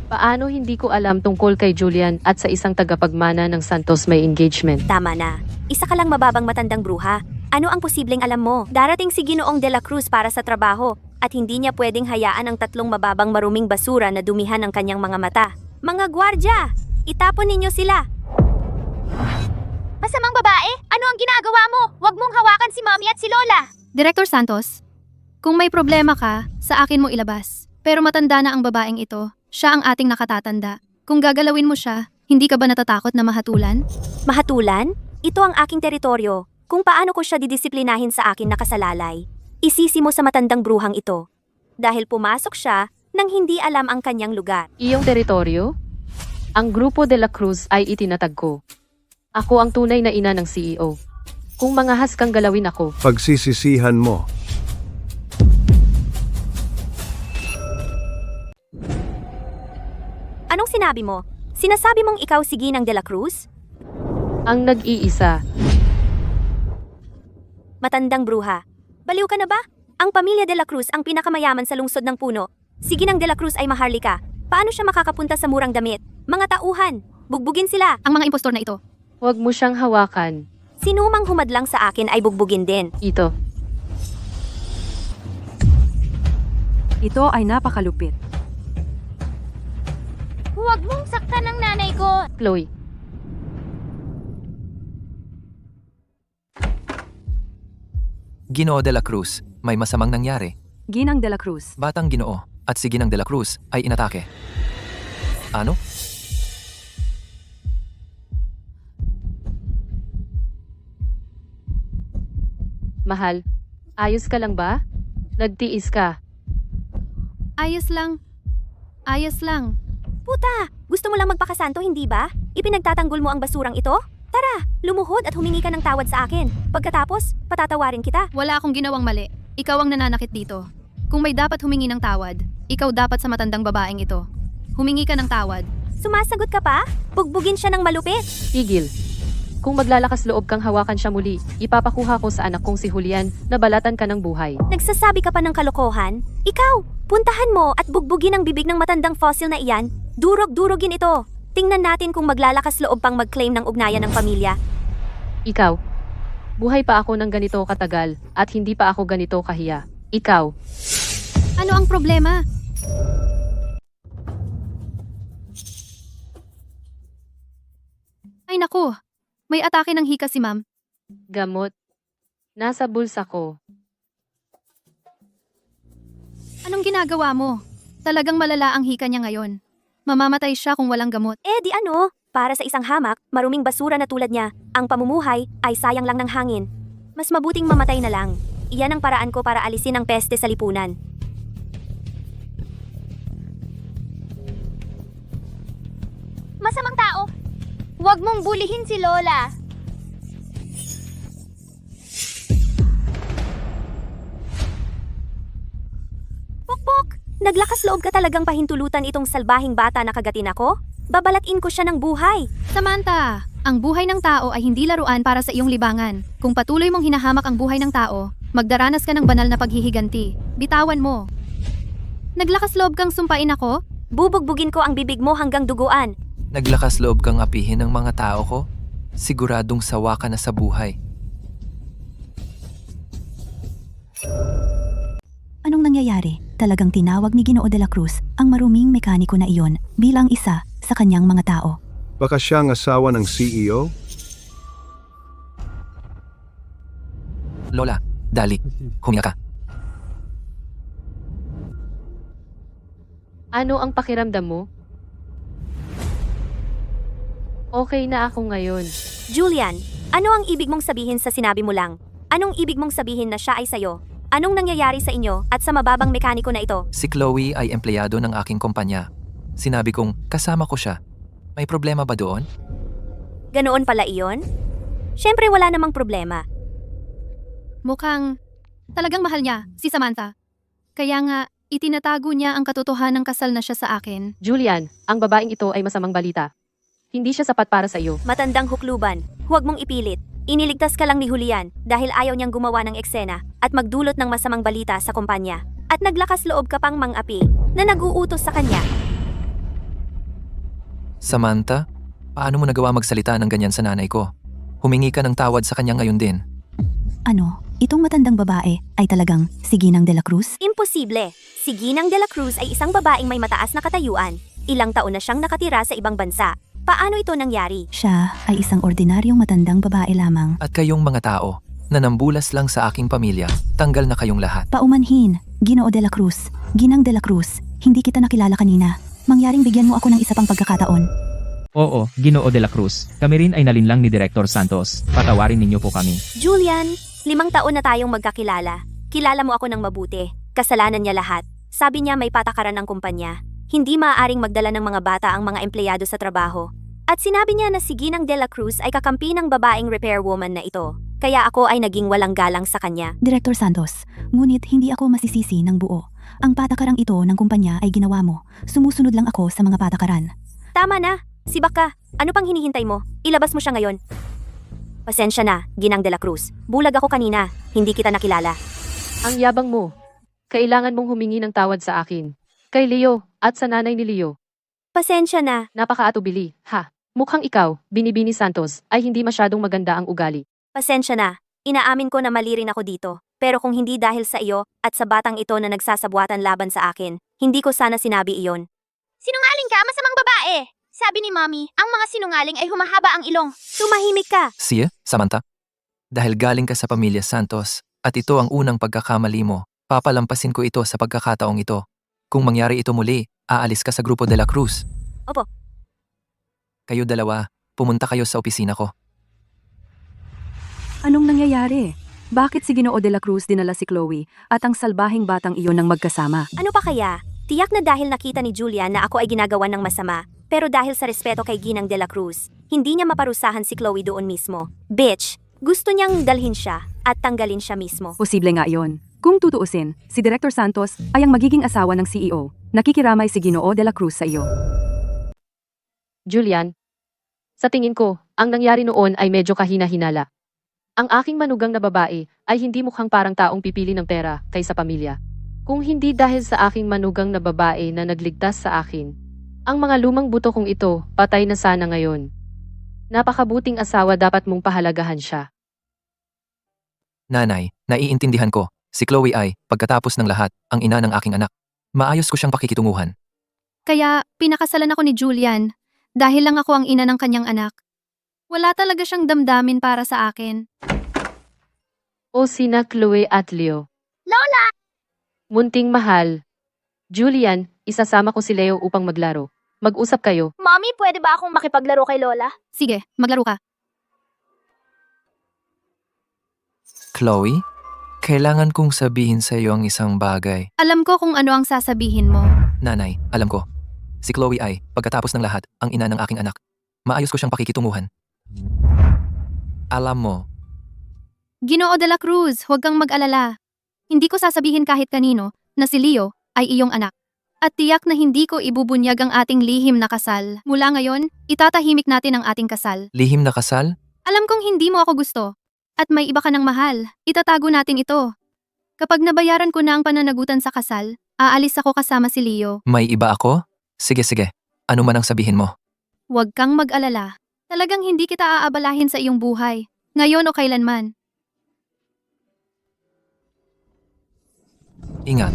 Paano hindi ko alam tungkol kay Julian at sa isang tagapagmana ng Santos may engagement? Tama na. Isa ka lang mababang matandang bruha. Ano ang posibleng alam mo? Darating si Ginoong de la Cruz para sa trabaho at hindi niya pwedeng hayaan ang tatlong mababang maruming basura na dumihan ang kanyang mga mata. Mga gwardya! Itapon ninyo sila! Masamang babae, ano ang ginagawa mo? Huwag mong hawakan si Mommy at si Lola. Director Santos, kung may problema ka, sa akin mo ilabas. Pero matanda na ang babaeng ito. Siya ang ating nakatatanda. Kung gagalawin mo siya, hindi ka ba natatakot na mahatulan? Mahatulan? Ito ang aking teritoryo. Kung paano ko siya didisiplinahin sa akin nakasalalay. Isisi mo sa matandang bruhang ito. Dahil pumasok siya nang hindi alam ang kanyang lugar. Iyong teritoryo? Ang Grupo de la Cruz ay itinatag ko. Ako ang tunay na ina ng CEO. Kung mangahas kang galawin ako, Pagsisisihan mo. Anong sinabi mo? Sinasabi mong ikaw si Ginang de la Cruz? ang nag-iisa. Matandang bruha. Baliw ka na ba? Ang pamilya de la Cruz ang pinakamayaman sa lungsod ng puno. Si Ginang de la Cruz ay maharlika. Paano siya makakapunta sa murang damit? Mga tauhan, bugbugin sila. Ang mga impostor na ito. Huwag mo siyang hawakan. Sinumang humadlang sa akin ay bugbugin din. Ito. Ito ay napakalupit. Huwag mong saktan ng nanay ko. Chloe. Ginoo de la Cruz, may masamang nangyari. Ginang de la Cruz. Batang Ginoo at si Ginang de la Cruz ay inatake. Ano? Mahal, ayos ka lang ba? Nagtiis ka. Ayos lang. Ayos lang. Puta, gusto mo lang magpakasanto, hindi ba? Ipinagtatanggol mo ang basurang ito? Tara, lumuhod at humingi ka ng tawad sa akin. Pagkatapos, patatawarin kita. Wala akong ginawang mali. Ikaw ang nananakit dito. Kung may dapat humingi ng tawad, ikaw dapat sa matandang babaeng ito. Humingi ka ng tawad. Sumasagot ka pa? Bugbugin siya ng malupit. Tigil. Kung maglalakas loob kang hawakan siya muli, ipapakuha ko sa anak kong si Julian na balatan ka ng buhay. Nagsasabi ka pa ng kalokohan? Ikaw, puntahan mo at bugbugin ang bibig ng matandang fossil na iyan. Durog-durogin ito. Tingnan natin kung maglalakas loob pang mag-claim ng ugnayan ng pamilya. Ikaw. Buhay pa ako ng ganito katagal at hindi pa ako ganito kahiya. Ikaw. Ano ang problema? Ay naku, may atake ng hika si ma'am. Gamot. Nasa bulsa ko. Anong ginagawa mo? Talagang malala ang hika niya ngayon. Mamamatay siya kung walang gamot. Eh di ano? Para sa isang hamak, maruming basura na tulad niya, ang pamumuhay ay sayang lang ng hangin. Mas mabuting mamatay na lang. Iyan ang paraan ko para alisin ang peste sa lipunan. Masamang tao. Huwag mong bulihin si Lola. Pokpok! Naglakas loob ka talagang pahintulutan itong salbahing bata na kagatin ako? Babalatin ko siya ng buhay. Samantha, ang buhay ng tao ay hindi laruan para sa iyong libangan. Kung patuloy mong hinahamak ang buhay ng tao, magdaranas ka ng banal na paghihiganti. Bitawan mo. Naglakas loob kang sumpain ako? Bubugbugin ko ang bibig mo hanggang duguan. Naglakas loob kang apihin ng mga tao ko? Siguradong sawa ka na sa buhay. Anong nangyayari? Talagang tinawag ni Ginoo de la Cruz ang maruming mekaniko na iyon bilang isa sa kanyang mga tao. Baka siya ang asawa ng CEO? Lola, dali, humiya ka. Ano ang pakiramdam mo? Okay na ako ngayon. Julian, ano ang ibig mong sabihin sa sinabi mo lang? Anong ibig mong sabihin na siya ay sayo? Anong nangyayari sa inyo at sa mababang mekaniko na ito? Si Chloe ay empleyado ng aking kumpanya. Sinabi kong kasama ko siya. May problema ba doon? Ganoon pala iyon? Siyempre wala namang problema. Mukhang talagang mahal niya, si Samantha. Kaya nga, itinatago niya ang katotohanang kasal na siya sa akin. Julian, ang babaeng ito ay masamang balita. Hindi siya sapat para sa iyo. Matandang hukluban, huwag mong ipilit. Iniligtas ka lang ni Julian dahil ayaw niyang gumawa ng eksena at magdulot ng masamang balita sa kumpanya. At naglakas loob ka pang mang-api na nag-uutos sa kanya. Samantha, paano mo nagawa magsalita ng ganyan sa nanay ko? Humingi ka ng tawad sa kanya ngayon din. Ano, itong matandang babae ay talagang si Ginang de la Cruz? Imposible. Si Ginang de la Cruz ay isang babaeng may mataas na katayuan. Ilang taon na siyang nakatira sa ibang bansa. Paano ito nangyari? Siya ay isang ordinaryong matandang babae lamang. At kayong mga tao, na nambulas lang sa aking pamilya, tanggal na kayong lahat. Paumanhin, Ginoo de la Cruz, Ginang de la Cruz, hindi kita nakilala kanina. Mangyaring bigyan mo ako ng isa pang pagkakataon. Oo, Ginoo de la Cruz. Kami rin ay nalinlang ni Director Santos. Patawarin ninyo po kami. Julian, 5 taon na tayong magkakilala. Kilala mo ako ng mabuti. Kasalanan niya lahat. Sabi niya may patakaran ng kumpanya. Hindi maaaring magdala ng mga bata ang mga empleyado sa trabaho. At sinabi niya na si Ginang de la Cruz ay kakampi ng babaeng repairwoman na ito. Kaya ako ay naging walang galang sa kanya. Director Santos, ngunit hindi ako masisisi ng buo. Ang patakarang ito ng kumpanya ay ginawa mo. Sumusunod lang ako sa mga patakaran. Tama na. Sibak ka. Ano pang hinihintay mo? Ilabas mo siya ngayon. Pasensya na, Ginang de la Cruz. Bulag ako kanina. Hindi kita nakilala. Ang yabang mo. Kailangan mong humingi ng tawad sa akin. Kay Leo at sa nanay ni Leo. Pasensya na. Napakaatubili, ha? Mukhang ikaw, Binibini Santos, ay hindi masyadong maganda ang ugali. Pasensya na. Inaamin ko na mali rin ako dito. Pero kung hindi dahil sa iyo at sa batang ito na nagsasabuatan laban sa akin, hindi ko sana sinabi iyon. Sinungaling ka, masamang babae! Sabi ni Mommy, ang mga sinungaling ay humahaba ang ilong. Tumahimik ka. Siya, Samantha? Dahil galing ka sa pamilya Santos, at ito ang unang pagkakamali mo, papalampasin ko ito sa pagkakataong ito. Kung mangyari ito muli, aalis ka sa Grupo de la Cruz. Opo. Kayo dalawa, pumunta kayo sa opisina ko. Anong nangyayari? Bakit si Ginoo de la Cruz dinala si Chloe at ang salbahing batang iyon ng magkasama? Ano pa kaya? Tiyak na dahil nakita ni Julian na ako ay ginagawa ng masama, pero dahil sa respeto kay Ginang de la Cruz, hindi niya maparusahan si Chloe doon mismo. Bitch, gusto niyang dalhin siya at tanggalin siya mismo. Posible nga iyon. Kung tutuusin, si Director Santos ay ang magiging asawa ng CEO. Nakikiramay si Ginoo de la Cruz sa iyo. Julian, sa tingin ko, ang nangyari noon ay medyo kahina-hinala. Ang aking manugang na babae ay hindi mukhang parang taong pipili ng pera kaysa pamilya. Kung hindi dahil sa aking manugang na babae na nagligtas sa akin, ang mga lumang buto kong ito patay na sana ngayon. Napakabuting asawa, dapat mong pahalagahan siya. Nanay, naiintindihan ko. Si Chloe ay, pagkatapos ng lahat, ang ina ng aking anak. Maayos ko siyang pakikitunguhan. Kaya pinakasalan ako ni Julian dahil lang ako ang ina ng kanyang anak. Wala talaga siyang damdamin para sa akin. O sina Chloe at Leo. Lola! Munting mahal. Julian, isasama ko si Leo upang maglaro. Mag-usap kayo. Mommy, pwede ba akong makipaglaro kay Lola? Sige, maglaro ka. Chloe, kailangan kong sabihin sa iyo ang isang bagay. Alam ko kung ano ang sasabihin mo. Nanay, alam ko. Si Chloe ay, pagkatapos ng lahat, ang ina ng aking anak. Maayos ko siyang pakikitunguhan. Alam mo, Ginoo de la Cruz, huwag kang mag-alala. Hindi ko sasabihin kahit kanino na si Leo ay iyong anak. At tiyak na hindi ko ibubunyag ang ating lihim na kasal. Mula ngayon, itatahimik natin ang ating kasal. lihim na kasal? Alam kong hindi mo ako gusto. At may iba ka ng mahal. Itatago natin ito. Kapag nabayaran ko na ang pananagutan sa kasal, aalis ako kasama si Leo. May iba ako? Sige. Ano man ang sabihin mo. Huwag kang mag-alala. Talagang hindi kita aabalahin sa iyong buhay. Ngayon o kailanman. Ingat.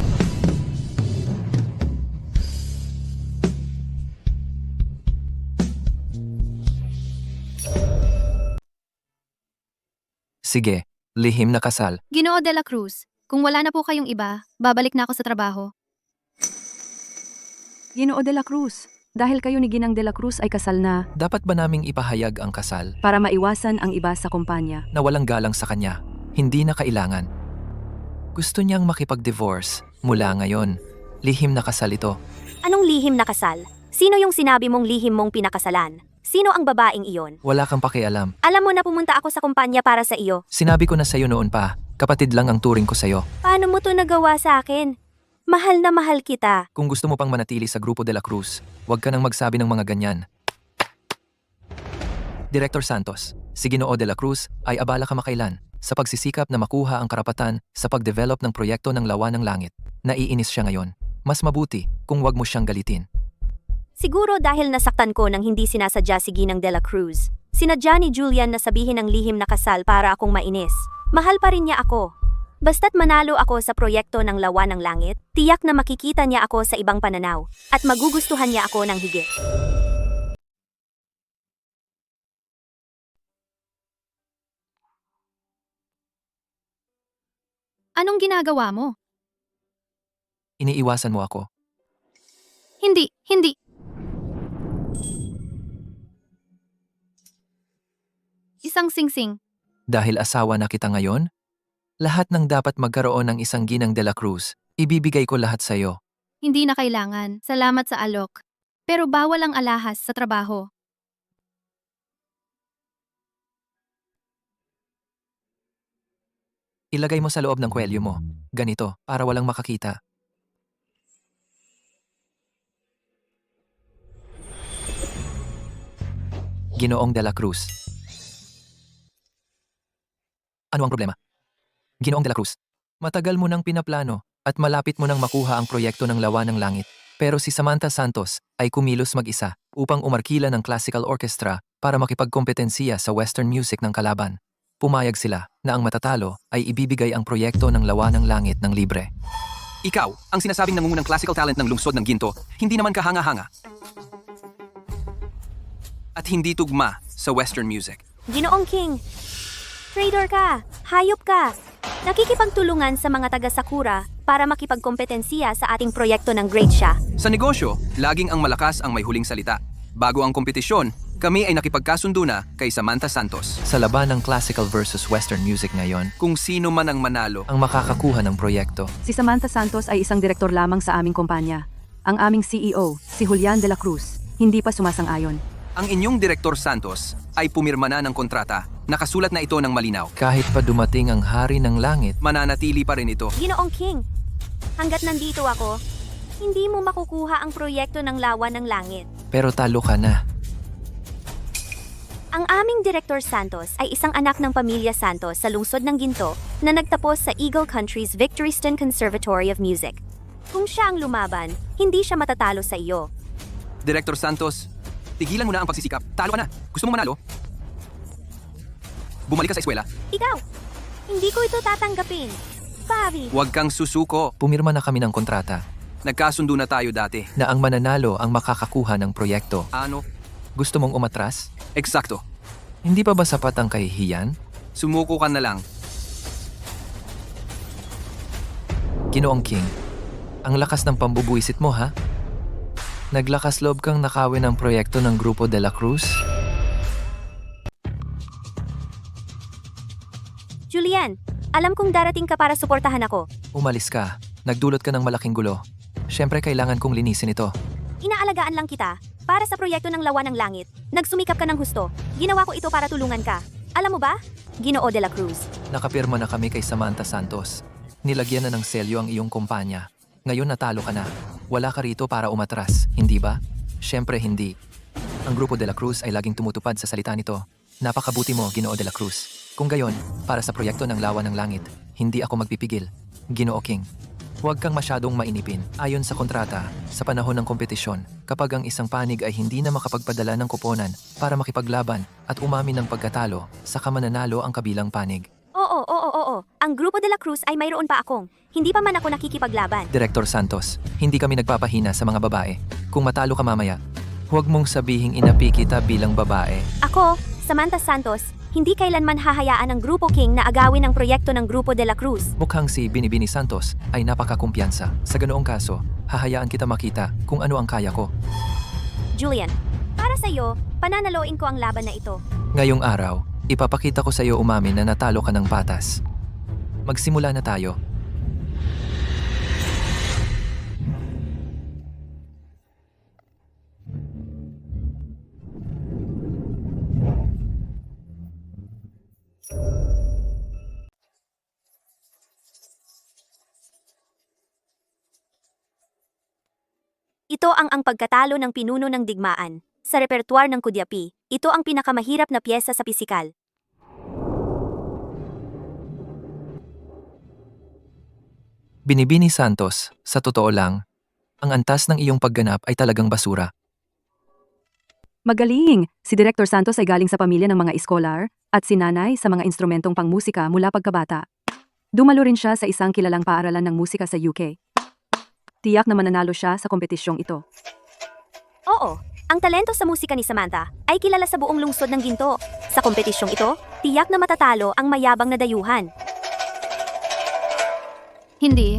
Sige, lihim na kasal. Ginoo de la Cruz, kung wala na po kayong iba, babalik na ako sa trabaho. Ginoo de la Cruz, dahil kayo ni Ginang de la Cruz ay kasal na Dapat ba naming ipahayag ang kasal para maiwasan ang iba sa kumpanya. na walang galang sa kanya? Hindi na kailangan. Gusto niyang makipag-divorce mula ngayon. Lihim na kasal ito. Anong lihim na kasal? Sino yung sinabi mong lihim mong pinakasalan? Sino ang babaeng iyon? Wala kang pakialam. Alam mo na pumunta ako sa kumpanya para sa iyo. Sinabi ko na sa'yo noon pa, kapatid lang ang turing ko sa'yo. Paano mo to nagawa sa akin? Mahal na mahal kita. Kung gusto mo pang manatili sa Grupo de la Cruz, huwag ka nang magsabi ng mga ganyan. Director Santos, si Ginoo de la Cruz ay abala kamakailan sa pagsisikap na makuha ang karapatan sa pagdevelop ng proyekto ng Lawa ng Langit. Naiinis siya ngayon. Mas mabuti kung wag mo siyang galitin. Siguro dahil nasaktan ko nang hindi sinasadya si Ginang de la Cruz. Sinadya ni Julian na sabihin ng lihim na kasal para akong mainis. Mahal pa rin niya ako. Basta't manalo ako sa proyekto ng Lawa ng Langit, tiyak na makikita niya ako sa ibang pananaw at magugustuhan niya ako ng higit. Anong ginagawa mo? Iniiwasan mo ako. Hindi, hindi. Isang singsing. Dahil asawa na kita ngayon, lahat ng dapat magkaroon ng isang Ginang de la Cruz, ibibigay ko lahat sa iyo. Hindi na kailangan. Salamat sa alok. Pero bawal ang alahas sa trabaho. Ilagay mo sa loob ng kwelyo mo. Ganito, para walang makakita. Ginoong de la Cruz. Ano ang problema? Ginoong de la Cruz, matagal mo nang pinaplano at malapit mo nang makuha ang proyekto ng Lawa ng Langit. Pero si Samantha Santos ay kumilos mag-isa upang umarkila ng classical orchestra para makipagkompetensiya sa western music ng kalaban. Pumayag sila na ang matatalo ay ibibigay ang proyekto ng Lawa ng Langit ng libre. Ikaw, ang sinasabing nangungunang classical talent ng lungsod ng Ginto, hindi naman kahanga-hanga. At hindi tugma sa western music. Ginoong King, traitor ka, hayop ka. Nakikipagtulungan sa mga taga Sakura para makipagkompetensiya sa ating proyekto ng Great Sha. Sa negosyo, laging ang malakas ang may huling salita. Bago ang kompetisyon, kami ay nakipagkasundo na kay Samantha Santos. Sa laban ng classical versus western music ngayon, kung sino man ang manalo ang makakakuha ng proyekto. Si Samantha Santos ay isang direktor lamang sa aming kumpanya. Ang aming CEO, si Julian de la Cruz, hindi pa sumasang-ayon. Ang inyong Direktor Santos ay pumirma na ng kontrata. Nakasulat na ito ng malinaw. Kahit pa dumating ang hari ng langit, mananatili pa rin ito. Ginoong King, hanggat nandito ako, hindi mo makukuha ang proyekto ng Lawa ng Langit. Pero talo ka na. Ang aming Director Santos ay isang anak ng pamilya Santos sa lungsod ng Ginto na nagtapos sa Eagle Country's Victoryston Conservatory of Music. Kung siya ang lumaban, hindi siya matatalo sa iyo. Direktor Santos, tigilan mo na ang pagsisikap. Talo ka na. Gusto mo manalo? Bumalik ka sa eskwela. Ikaw, hindi ko ito tatanggapin. Pavi. Huwag kang susuko. Pumirma na kami ng kontrata. Nagkasundo na tayo dati. Na ang mananalo ang makakakuha ng proyekto. Ano? Gusto mong umatras? Eksakto. Hindi pa ba sapat ang kahihiyan? Sumuko ka na lang. Ginoong King, ang lakas ng pambubuisit mo ha? Naglakas loob kang nakawin ang proyekto ng Grupo de la Cruz? Julian, alam kong darating ka para suportahan ako. Umalis ka. Nagdulot ka ng malaking gulo. Siyempre kailangan kong linisin ito. Inaalagaan lang kita para sa proyekto ng Lawa ng Langit. Nagsumikap ka ng husto. Ginawa ko ito para tulungan ka. Alam mo ba? Ginoo de la Cruz. Nakapirma na kami kay Samantha Santos. Nilagyan na ng selyo ang iyong kumpanya. Ngayon natalo ka na. Wala ka rito para umatras, hindi ba? Siyempre hindi. Ang Grupo de la Cruz ay laging tumutupad sa salita nito. Napakabuti mo, Ginoo de la Cruz. Kung gayon, para sa proyekto ng Lawa ng Langit, hindi ako magpipigil. Ginoo King, huwag kang masyadong mainipin. Ayon sa kontrata, sa panahon ng kompetisyon, kapag ang isang panig ay hindi na makapagpadala ng kuponan para makipaglaban at umamin ng pagkatalo, saka mananalo ang kabilang panig. Oo. Ang Grupo de la Cruz ay mayroon pa akong. Hindi pa man ako nakikipaglaban. Direktor Santos, hindi kami nagpapahina sa mga babae. Kung matalo ka mamaya, huwag mong sabihing inapi kita bilang babae. Ako, Samantha Santos, hindi kailanman hahayaan ng Grupo King na agawin ang proyekto ng Grupo de la Cruz. Mukhang si Binibini Santos ay napakakumpiyansa. Sa ganoong kaso, hahayaan kita makita kung ano ang kaya ko. Julian, para sa iyo, pananaloin ko ang laban na ito. Ngayong araw, ipapakita ko sa iyo umamin na natalo ka ng patas. Magsimula na tayo. Ito ang pagkatalo ng pinuno ng digmaan sa repertuar ng Kudyapi. ito ang pinakamahirap na piyesa sa pisikal. Binibini Santos, sa totoo lang, ang antas ng iyong pagganap ay talagang basura. Magaling! Si Director Santos ay galing sa pamilya ng mga iskolar at si nanay sa mga instrumentong pangmusika mula pagkabata. Dumalo rin siya sa isang kilalang paaralan ng musika sa UK. Tiyak na mananalo siya sa kompetisyong ito. Oo, ang talento sa musika ni Samantha ay kilala sa buong lungsod ng Ginto. Sa kompetisyong ito, tiyak na matatalo ang mayabang na dayuhan. Hindi.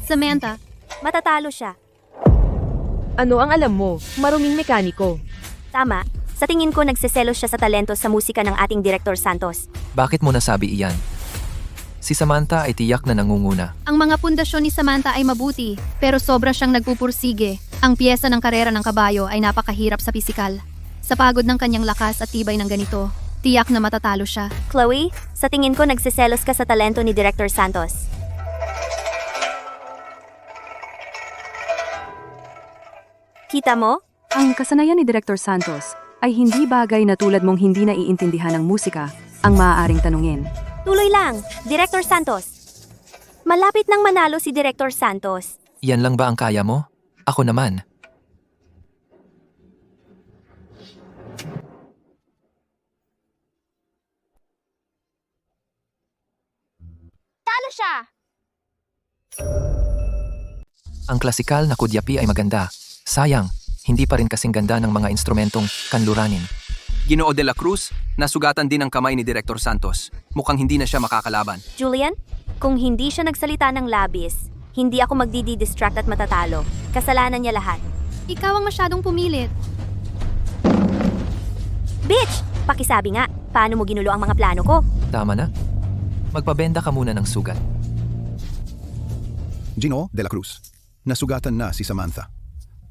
Samantha, Matatalo siya. Ano ang alam mo? Maruming mekaniko. Tama, sa tingin ko nagseselos siya sa talento sa musika ng ating Director Santos. Bakit mo nasabi iyan? Si Samantha ay tiyak na nangunguna. ang mga pundasyon ni Samantha ay mabuti, pero sobra siyang nagpupursige. Ang piyesa ng karera ng kabayo ay napakahirap sa pisikal. Sa pagod ng kanyang lakas at tibay ng ganito, tiyak na matatalo siya. Chloe, sa tingin ko nagseselos ka sa talento ni Director Santos. Kita mo? Ang kasanayan ni Director Santos ay hindi bagay na tulad mong hindi naiintindihan ng musika ang maaaring tanungin. Tuloy lang, Director Santos. Malapit nang manalo si Director Santos. Iyan lang ba ang kaya mo? Ako naman. Talo siya! Ang klasikal na kudyapi ay maganda. Sayang, hindi pa rin kasing ganda ng mga instrumentong kanluranin. Ginoo de la Cruz, nasugatan din ang kamay ni Director Santos. Mukhang hindi na siya makakalaban. Julian, kung hindi siya nagsalita ng labis, hindi ako magdi-distract at matatalo. Kasalanan niya lahat. Ikaw ang masyadong pumilit. Bitch! Pakisabi nga, paano mo ginulo ang mga plano ko? Tama na. Magpabenda ka muna ng sugat. Gino de la Cruz, nasugatan na si Samantha.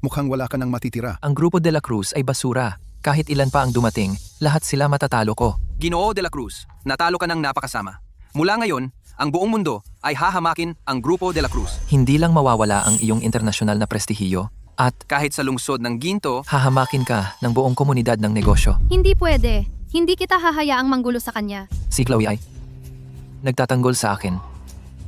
Mukhang wala ka nang matitira. Ang grupo de la Cruz ay basura. Kahit ilan pa ang dumating, lahat sila matatalo ko. Ginoo de la Cruz, natalo ka ng napakasama. Mula ngayon, ang buong mundo ay hahamakin ang Grupo de la Cruz. Hindi lang mawawala ang iyong internasyonal na prestihiyo, at Kahit sa lungsod ng Ginto, hahamakin ka ng buong komunidad ng negosyo. Hindi pwede. Hindi kita hahayaang manggulo sa kanya. Si Chloe ay nagtatanggol sa akin.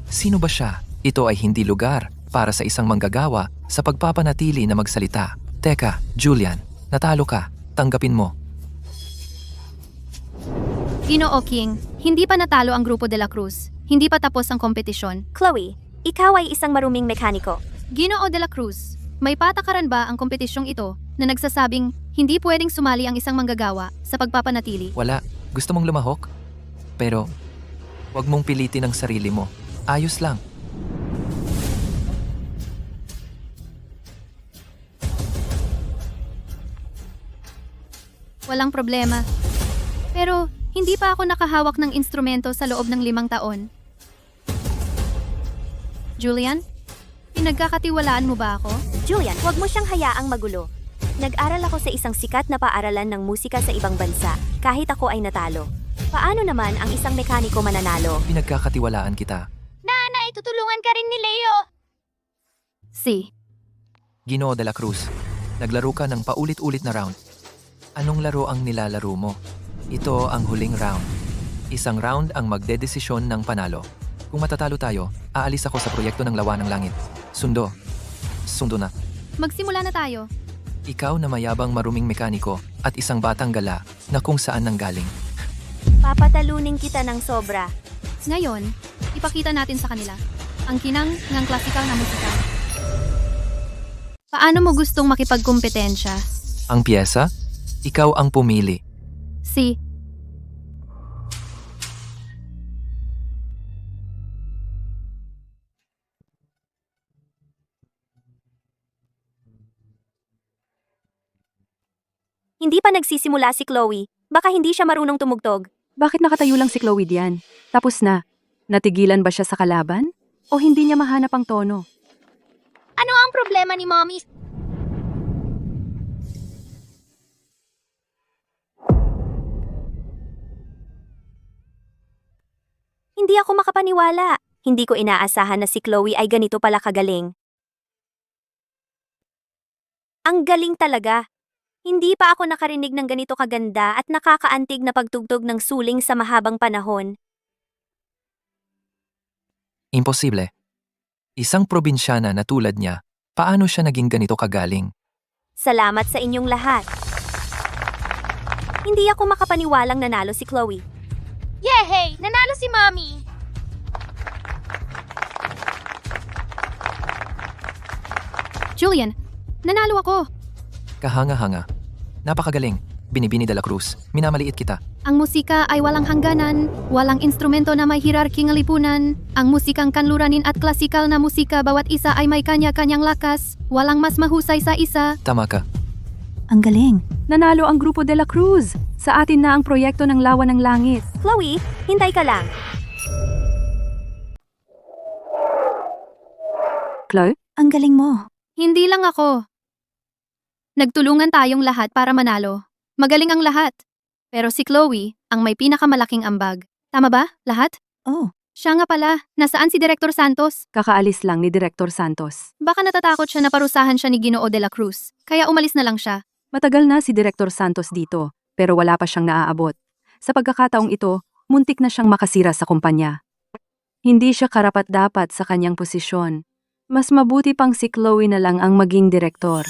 Sino ba siya? Ito ay hindi lugar para sa isang manggagawa sa pagpapanatili na magsalita. Teka, Julian, natalo ka. Tanggapin mo. Ginoo King, hindi pa natalo ang grupo de la Cruz. Hindi pa tapos ang kompetisyon. Chloe, ikaw ay isang maruming mekaniko. Ginoo de la Cruz, may patakaran ba ang kompetisyong ito na nagsasabing hindi pwedeng sumali ang isang manggagawa sa pagpapanatili? Wala. Gusto mong lumahok? Pero, wag mong pilitin ang sarili mo. Ayos lang. Walang problema. Pero, hindi pa ako nakahawak ng instrumento sa loob ng 5 taon. Julian, pinagkakatiwalaan mo ba ako? Julian, huwag mo siyang hayaang magulo. Nag-aral ako sa isang sikat na paaralan ng musika sa ibang bansa, kahit ako ay natalo. Paano naman ang isang mekaniko mananalo? Pinagkakatiwalaan kita. Nanay, tutulungan ka rin ni Leo! Si. Ginoo de la Cruz, naglaro ka ng paulit-ulit na round. Anong laro ang nilalaro mo? Ito ang huling round. Isang round ang magdedesisyon ng panalo. Kung matatalo tayo, aalis ako sa proyekto ng Lawa ng Langit. Sundo. Sundo na. Magsimula na tayo. Ikaw na mayabang maruming mekaniko at isang batang gala na kung saan nanggaling. Papatalunin kita ng sobra. Ngayon, ipakita natin sa kanila ang kinang ng klasikal na musika. Paano mo gustong makipagkumpetensya? Ang piyesa? Ikaw ang pumili. Si. Hindi pa nagsisimula si Chloe. Baka hindi siya marunong tumugtog. Bakit nakatayo lang si Chloe diyan? Tapos na. Natigilan ba siya sa kalaban? O hindi niya mahanap ang tono? Ano ang problema ni Mommy? Hindi ako makapaniwala. Hindi ko inaasahan na si Chloe ay ganito pala kagaling. Ang galing talaga. Hindi pa ako nakarinig ng ganito kaganda at nakakaantig na pagtugtog ng suling sa mahabang panahon. Imposible. Isang probinsyana na tulad niya, paano siya naging ganito kagaling? Salamat sa inyong lahat. Hindi ako makapaniwalang nanalo si Chloe. Yehey! Nanalo si Mommy! Julian, nanalo ako. Kahanga-hanga. Napakagaling. Binibini de la Cruz, minamaliit kita. Ang musika ay walang hangganan, walang instrumento na may hierarking lipunan. Ang musikang kanluranin at klasikal na musika bawat isa ay may kanya-kanyang lakas. Walang mas mahusay sa isa. Tama ka. Ang galing. Nanalo ang Grupo de la Cruz. Sa atin na ang proyekto ng Lawa ng Langit. Chloe, hintay ka lang. Chloe? Ang galing mo. Hindi lang ako. Nagtulungan tayong lahat para manalo. Magaling ang lahat. Pero si Chloe, ang may pinakamalaking ambag. Tama ba, lahat? Oh, Siya nga pala, nasaan si Director Santos? Kakaalis lang ni Director Santos. Baka natatakot siya na parusahan siya ni Ginoo de la Cruz. Kaya umalis na lang siya. Matagal na si Director Santos dito, pero wala pa siyang naaabot. Sa pagkakataong ito, muntik na siyang makasira sa kumpanya. Hindi siya karapat-dapat sa kanyang posisyon. Mas mabuti pang si Chloe na lang ang maging direktor.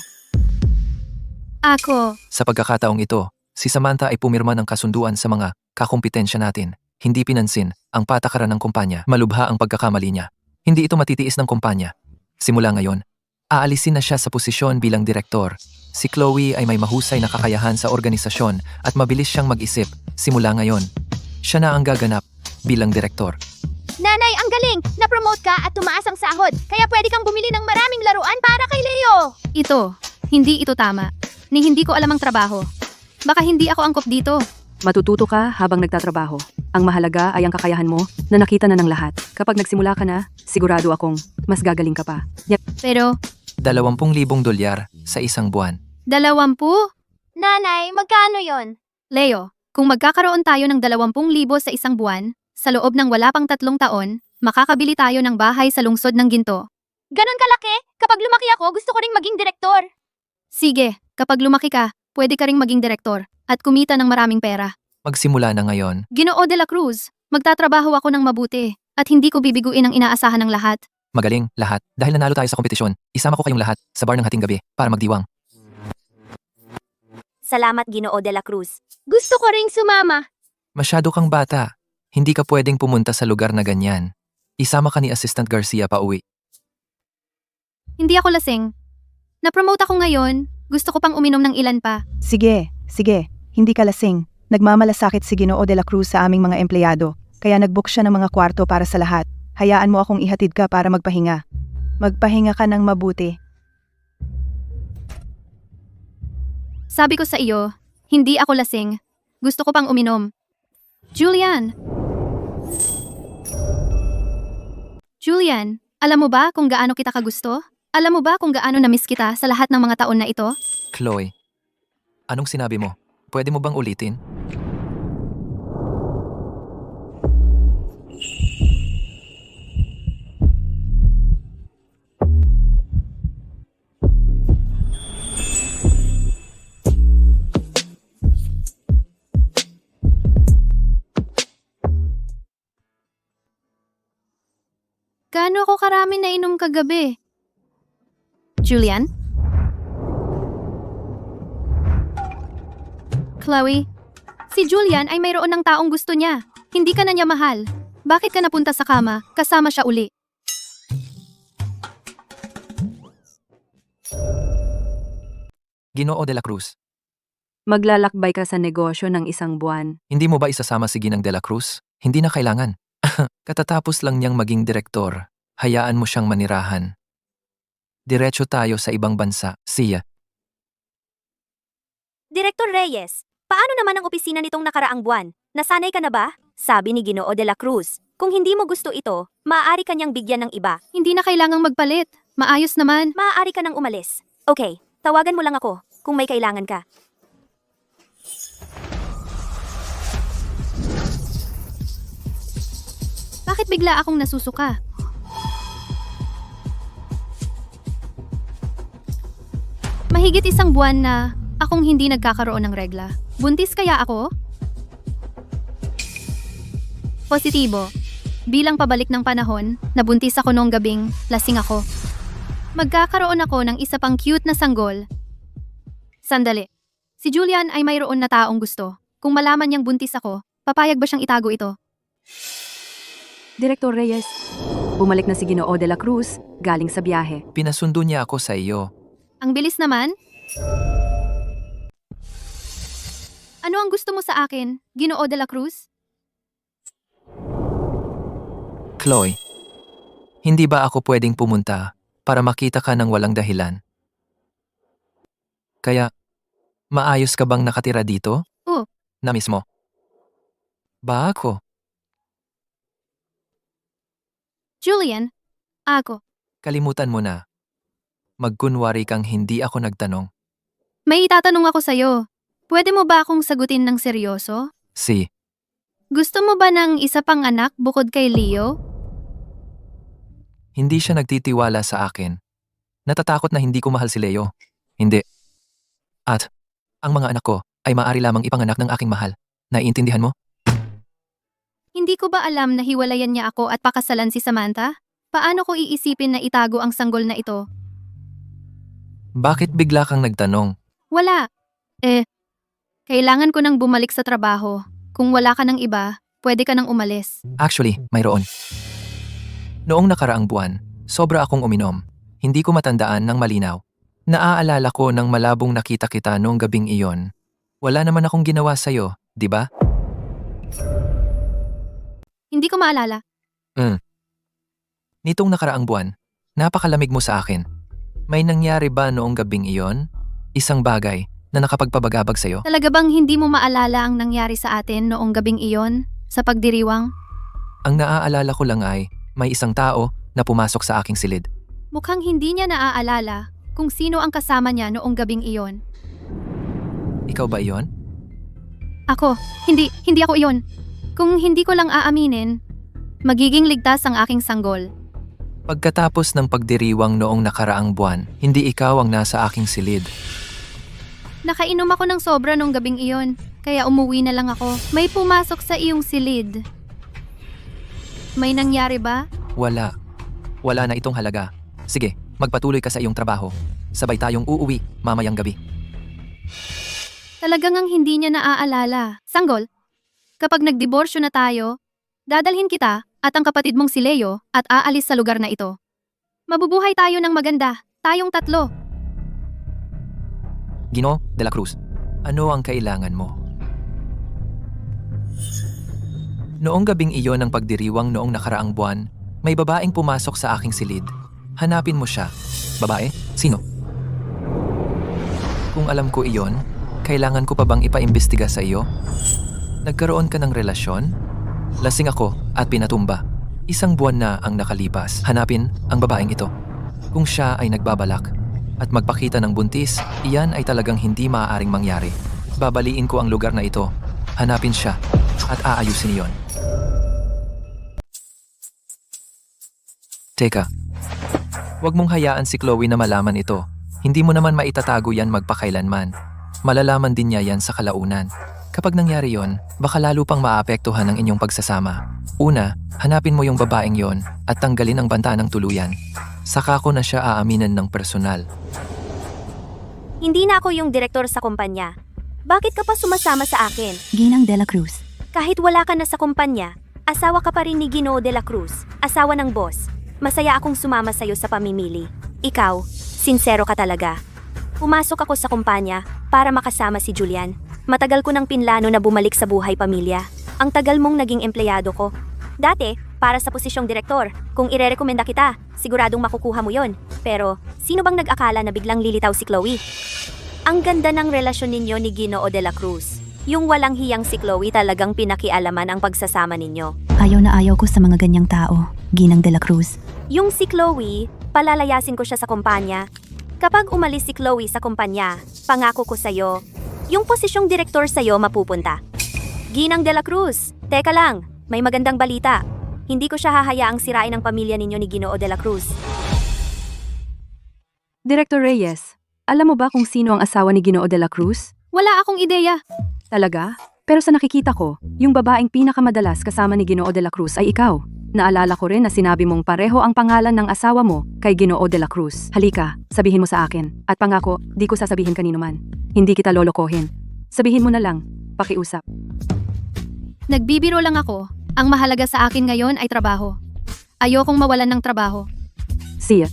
Ako, Sa pagkakataong ito, si Samantha ay pumirma ng kasunduan sa mga kakumpetensya natin. Hindi pinansin ang patakaran ng kumpanya. Malubha ang pagkakamali niya. Hindi ito matitiis ng kumpanya. Simula ngayon, aalisin na siya sa posisyon bilang direktor. Si Chloe ay may mahusay na kakayahan sa organisasyon at mabilis siyang mag-isip. Simula ngayon, siya na ang gaganap bilang direktor. Nanay, ang galing! Na-promote ka at tumaas ang sahod. Kaya pwede kang bumili ng maraming laruan para kay Leo. hindi ito tama. Ni hindi ko alam ang trabaho. Baka hindi ako angkop dito. Matututo ka habang nagtatrabaho. Ang mahalaga ay ang kakayahan mo na nakita na ng lahat. Kapag nagsimula ka na, sigurado akong mas gagaling ka pa. Pero, 20,000 dolyar sa isang buwan. 20? Nanay, magkano yon? Leo, kung magkakaroon tayo ng 20,000 sa isang buwan, sa loob ng wala pang 3 taon, makakabili tayo ng bahay sa lungsod ng Ginto. Ganon kalaki? Kapag lumaki ako, gusto ko ring maging direktor. Sige, kapag lumaki ka, pwede ka ring maging direktor at kumita ng maraming pera. Magsimula na ngayon. Ginoo de la Cruz, magtatrabaho ako ng mabuti at hindi ko bibiguin ang inaasahan ng lahat. Magaling, lahat. Dahil nanalo tayo sa kompetisyon, isama ko kayong lahat sa bar ng hating gabi para magdiwang. Salamat, Ginoo de la Cruz. Gusto ko ring sumama. Masyado kang bata. Hindi ka pwedeng pumunta sa lugar na ganyan. Isama ka ni Assistant Garcia pa uwi. Hindi ako lasing. Na-promote ako ngayon, gusto ko pang uminom ng ilan pa. Sige, hindi ka lasing. Nagmamalasakit si Ginoo de la Cruz sa aming mga empleyado, kaya nag-book siya ng mga kwarto para sa lahat. Hayaan mo akong ihatid ka para magpahinga. Magpahinga ka ng mabuti. Sabi ko sa iyo, hindi ako lasing. Gusto ko pang uminom. Julian, alam mo ba kung gaano kita kagusto? Alam mo ba kung gaano na-miss kita sa lahat ng mga taon na ito? Chloe, anong sinabi mo? Pwede mo bang ulitin? Gaano ako karami na inom kagabi? Julian? Chloe? Si Julian ay mayroon ng taong gusto niya. Hindi ka na niya mahal. Bakit ka napunta sa kama, kasama siya uli? Ginoo de la Cruz, Maglalakbay ka sa negosyo ng isang buwan. hindi mo ba isasama si Ginang de la Cruz? Hindi na kailangan. Katatapos lang niyang maging direktor. Hayaan mo siyang manirahan. Diretso tayo sa ibang bansa. Siya. Direktor Reyes, paano naman ang opisina nitong nakaraang buwan? Nasanay ka na ba? Sabi ni Ginoo de la Cruz, kung hindi mo gusto ito, maaari ka niyang bigyan ng iba. Hindi na kailangang magpalit. Maayos naman. Maaari ka nang umalis. Okay, tawagan mo lang ako kung may kailangan ka. Bakit bigla akong nasusuka? Mahigit isang buwan na Akong hindi nagkakaroon ng regla. Buntis kaya ako? Positibo. Bilang pabalik ng panahon, nabuntis ako noong gabing lasing ako. Magkakaroon ako ng isa pang cute na sanggol. Sandali. Si Julian ay mayroon na taong gusto. Kung malaman niyang buntis ako, papayag ba siyang itago ito? Director Reyes, bumalik na si Ginoo de la Cruz galing sa biyahe. Pinasundo niya ako sa iyo. Ang bilis naman. Ano ang gusto mo sa akin, Ginoo de la Cruz? Chloe, hindi ba ako pwedeng pumunta para makita ka ng walang dahilan? Kaya, maayos ka bang nakatira dito? Oo. Na mismo? Ba ako? Julian, ako. Kalimutan mo na. Magkunwari kang hindi ako nagtanong. May itatanong ako sa'yo. Pwede mo ba akong sagutin ng seryoso? Si, Gusto mo ba ng isa pang anak bukod kay Leo? hindi siya nagtitiwala sa akin. Natatakot na hindi ko mahal si Leo. Hindi. At, ang mga anak ko ay maaari lamang ipanganak ng aking mahal. Naiintindihan mo? Hindi ko ba alam na hiwalayan niya ako at pakasalan si Samantha? Paano ko iisipin na itago ang sanggol na ito? Bakit bigla kang nagtanong? Wala. Kailangan ko nang bumalik sa trabaho. Kung wala ka ng iba, pwede ka nang umalis. Actually, mayroon. Noong nakaraang buwan, sobra akong uminom. Hindi ko matandaan ng malinaw. Naaalala ko nang malabong nakita kita noong gabing iyon. Wala naman akong ginawa sa'yo, di ba? Hindi ko maalala. Nitong nakaraang buwan, napakalamig mo sa akin. May nangyari ba noong gabing iyon? Isang bagay na nakapagpabagabag sa'yo? Talaga bang hindi mo maalala ang nangyari sa atin noong gabing iyon sa pagdiriwang? Ang naaalala ko lang ay may isang tao na pumasok sa aking silid. Mukhang hindi niya naaalala kung sino ang kasama niya noong gabing iyon. Ikaw ba iyon? Ako, hindi ako iyon. Kung hindi ko lang aaminin, magiging ligtas ang aking sanggol. Pagkatapos ng pagdiriwang noong nakaraang buwan, hindi ikaw ang nasa aking silid. Nakainom ako ng sobra noong gabing iyon, kaya umuwi na lang ako. May pumasok sa iyong silid. May nangyari ba? Wala. Wala na itong halaga. Sige, magpatuloy ka sa iyong trabaho. Sabay tayong uuwi mamayang gabi. Talagang ang hindi niya naaalala. Sanggol, kapag nagdiborsyo na tayo, dadalhin kita at ang kapatid mong si Leo at aalis sa lugar na ito. Mabubuhay tayo ng maganda, tayong tatlo. Ginoo de la Cruz, ano ang kailangan mo? Noong gabing iyon ng pagdiriwang noong nakaraang buwan, may babaeng pumasok sa aking silid. Hanapin mo siya. Babae? Sino? Kung alam ko iyon, kailangan ko pa bang ipaimbestiga sa iyo? Nagkaroon ka ng relasyon? Lasing ako at pinatumba. Isang buwan na ang nakalipas. Hanapin ang babaeng ito. Kung siya ay nagbabalak at magpakita ng buntis, iyan ay talagang hindi maaaring mangyari. Babaliin ko ang lugar na ito. Hanapin siya at aayusin iyon. Teka, huwag mong hayaan si Chloe na malaman ito. Hindi mo naman maitatago yan magpakailanman. Malalaman din niya yan sa kalaunan. Kapag nangyari yon, baka lalo pang maapektuhan ang inyong pagsasama. Una, hanapin mo yung babaeng yon at tanggalin ang banta ng tuluyan. Saka ko na siya aaminan ng personal. Hindi na ako yung direktor sa kumpanya. Bakit ka pa sumasama sa akin? Ginang de la Cruz. Kahit wala ka na sa kumpanya, asawa ka pa rin ni Ginoo de la Cruz, asawa ng boss. Masaya akong sumama sa'yo sa pamimili. Ikaw, sinsero ka talaga. Pumasok ako sa kumpanya para makasama si Julian. Matagal ko nang pinlano na bumalik sa buhay pamilya. Ang tagal mong naging empleyado ko. Dati, para sa posisyong direktor, kung irerekomenda kita, siguradong makukuha mo yon. Pero, sino bang nag-akala na biglang lilitaw si Chloe? Ang ganda ng relasyon ninyo ni Ginoo de la Cruz. Yung walang hiyang si Chloe talagang pinakialaman ang pagsasama ninyo. Ayaw na ayaw ko sa mga ganyang tao, Ginang de la Cruz. Yung si Chloe, palalayasin ko siya sa kumpanya. Kapag umalis si Chloe sa kumpanya, pangako ko sa'yo, yung posisyong direktor sa'yo mapupunta. Ginang de la Cruz, teka lang, may magandang balita. Hindi ko siya hahayaang sirain ang pamilya ninyo ni Ginoo de la Cruz. Director Reyes, Alam mo ba kung sino ang asawa ni Ginoo de la Cruz? Wala akong ideya. Talaga? Pero sa nakikita ko, yung babaeng pinakamadalas kasama ni Ginoo de la Cruz ay ikaw. Naalala ko rin na sinabi mong pareho ang pangalan ng asawa mo kay Ginoo de la Cruz. Halika, sabihin mo sa akin. At pangako, di ko sasabihin kanino man. Hindi kita lolokohin. Sabihin mo na lang, pakiusap. Nagbibiro lang ako. Ang mahalaga sa akin ngayon ay trabaho. Ayokong mawalan ng trabaho. See ya.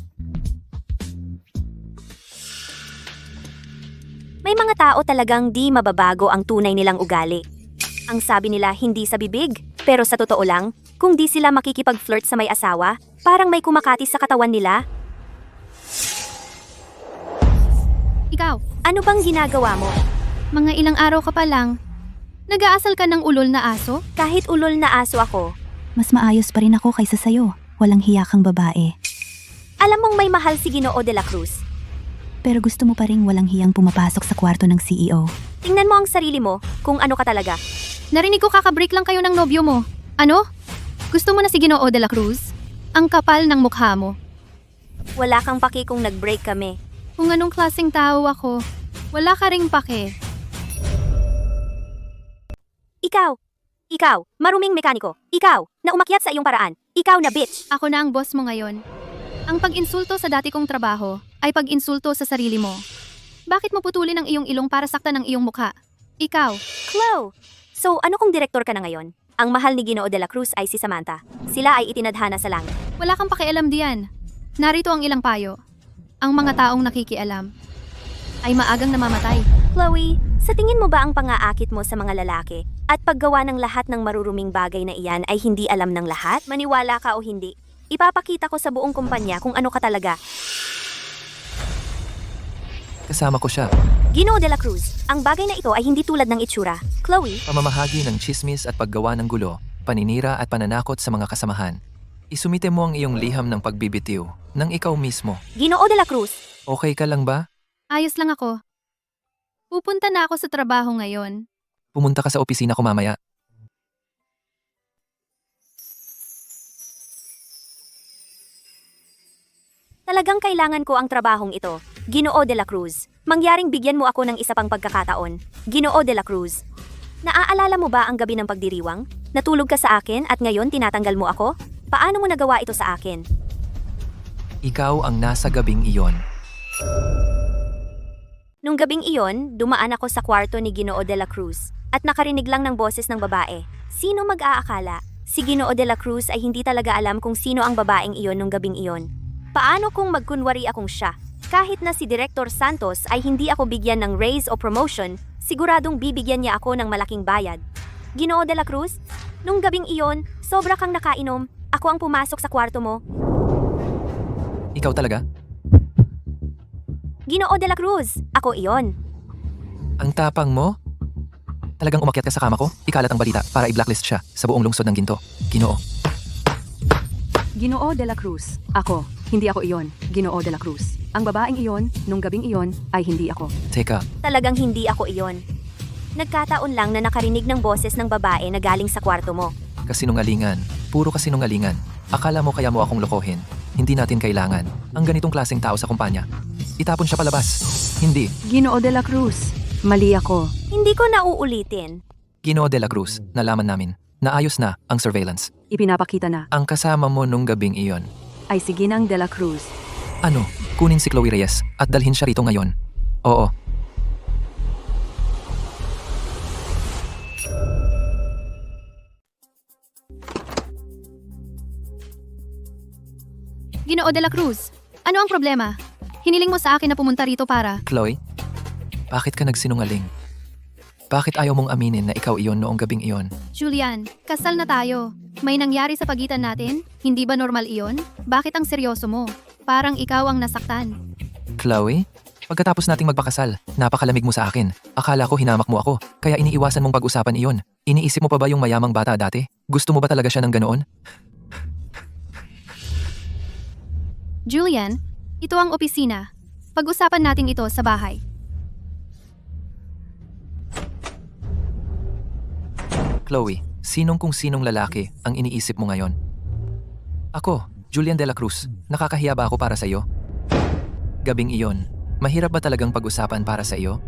May mga tao talagang di mababago ang tunay nilang ugali. Ang sabi nila hindi sa bibig, pero sa totoo lang, kung di sila makikipag-flirt sa may asawa, parang may kumakati sa katawan nila. Ikaw, Ano bang ginagawa mo? mga ilang araw ka pa lang. Nag-aasal ka ng ulol na aso? Kahit ulol na aso ako, Mas maayos pa rin ako kaysa sayo. Walang hiya kang babae. alam mong may mahal si Ginoo de la Cruz. Pero gusto mo pa rin walang hiyang pumapasok sa kwarto ng CEO. Tingnan mo ang sarili mo, kung ano ka talaga. Narinig ko kakabreak lang kayo ng nobyo mo. Ano? Gusto mo na si Ginoo de la Cruz? Ang kapal ng mukha mo. Wala kang paki kung nag-break kami. Kung anong klaseng tao ako, wala ka ring pake. Ikaw, maruming mekaniko. Ikaw, na umakyat sa iyong paraan. Ikaw na bitch. Ako na ang boss mo ngayon. Ang pag-insulto sa dati kong trabaho ay pag-insulto sa sarili mo. Bakit mo putulin ang iyong ilong para saktan ang iyong mukha? Ikaw, Chloe! So, ano kung direktor ka na ngayon? Ang mahal ni Ginoo de la Cruz ay si Samantha. Sila ay itinadhana sa langit. wala kang pakialam diyan. Narito ang ilang payo. Ang mga taong nakikialam ay maagang namamatay. Chloe, sa tingin mo ba ang pangaakit mo sa mga lalaki at paggawa ng lahat ng maruruming bagay na iyan ay hindi alam ng lahat? Maniwala ka o hindi, ipapakita ko sa buong kumpanya kung ano ka talaga. Kasama ko siya. Ginoo de la Cruz, ang bagay na ito ay hindi tulad ng itsura. Chloe, Pamamahagi ng chismis at paggawa ng gulo, paninira at pananakot sa mga kasamahan. Isumite mo ang iyong liham ng pagbibitiw ng ikaw mismo. Ginoo de la Cruz, Okay ka lang ba? Ayos lang ako. Pupunta na ako sa trabaho ngayon. Pumunta ka sa opisina ko mamaya. talagang kailangan ko ang trabahong ito. Ginoo de la Cruz, mangyaring bigyan mo ako ng isa pang pagkakataon. Ginoo de la Cruz, naaalala mo ba ang gabi ng pagdiriwang? Natulog ka sa akin at ngayon tinatanggal mo ako? Paano mo nagawa ito sa akin? Ikaw ang nasa gabing iyon. Nung gabing iyon, dumaan ako sa kwarto ni Ginoo de la Cruz at nakarinig lang ng boses ng babae. Sino mag-aakala? Si Ginoo de la Cruz ay hindi talaga alam kung sino ang babaeng iyon nung gabing iyon. Paano kung magkunwari akong siya? Kahit na si Director Santos ay hindi ako bigyan ng raise o promotion, siguradong bibigyan niya ako ng malaking bayad. Ginoo de la Cruz, nung gabing iyon, sobra kang nakainom, ako ang pumasok sa kwarto mo. Ikaw talaga? Ginoo de la Cruz, ako iyon. Ang tapang mo? Talagang umakyat ka sa kama ko? Ikalat ang balita para i-blacklist siya sa buong lungsod ng Ginto. Ginoo. Ginoo de la Cruz. Ako. Hindi ako iyon. Ginoo de la Cruz. Ang babaeng iyon, nung gabing iyon, ay hindi ako. Teka, Talagang hindi ako iyon. Nagkataon lang na nakarinig ng boses ng babae na galing sa kwarto mo. kasinungalingan. Puro kasinungalingan. Akala mo kaya mo akong lokohin. Hindi natin kailangan ang ganitong klaseng tao sa kumpanya. Itapon siya palabas. Hindi. Ginoo de la Cruz. Mali ako. Hindi ko nauulitin. Ginoo de la Cruz, nalaman namin. Naayos na ang surveillance. Ipinapakita na. Ang kasama mo nung gabing iyon. Ay si Ginang de la Cruz. Ano, kunin si Chloe Reyes at dalhin siya rito ngayon. Oo. Ginoo de la Cruz, ano ang problema? Hiniling mo sa akin na pumunta rito para... Chloe, bakit ka nagsinungaling? Bakit ayaw mong aminin na ikaw iyon noong gabing iyon? Julian, kasal na tayo. May nangyari sa pagitan natin? Hindi ba normal iyon? Bakit ang seryoso mo? Parang ikaw ang nasaktan. Chloe, pagkatapos nating magpakasal, napakalamig mo sa akin. Akala ko hinamak mo ako, kaya iniiwasan mong pag-usapan iyon. Iniisip mo pa ba yung mayamang bata dati? Gusto mo ba talaga siya ng ganoon? Julian, ito ang opisina. Pag-usapan natin ito sa bahay. Chloe, sinong kung sinong lalaki ang iniisip mo ngayon? Ako, Julian de la Cruz. Nakakahiya ba ako para sa'yo? Gabing iyon, Mahirap ba talagang pag-usapan para sa iyo?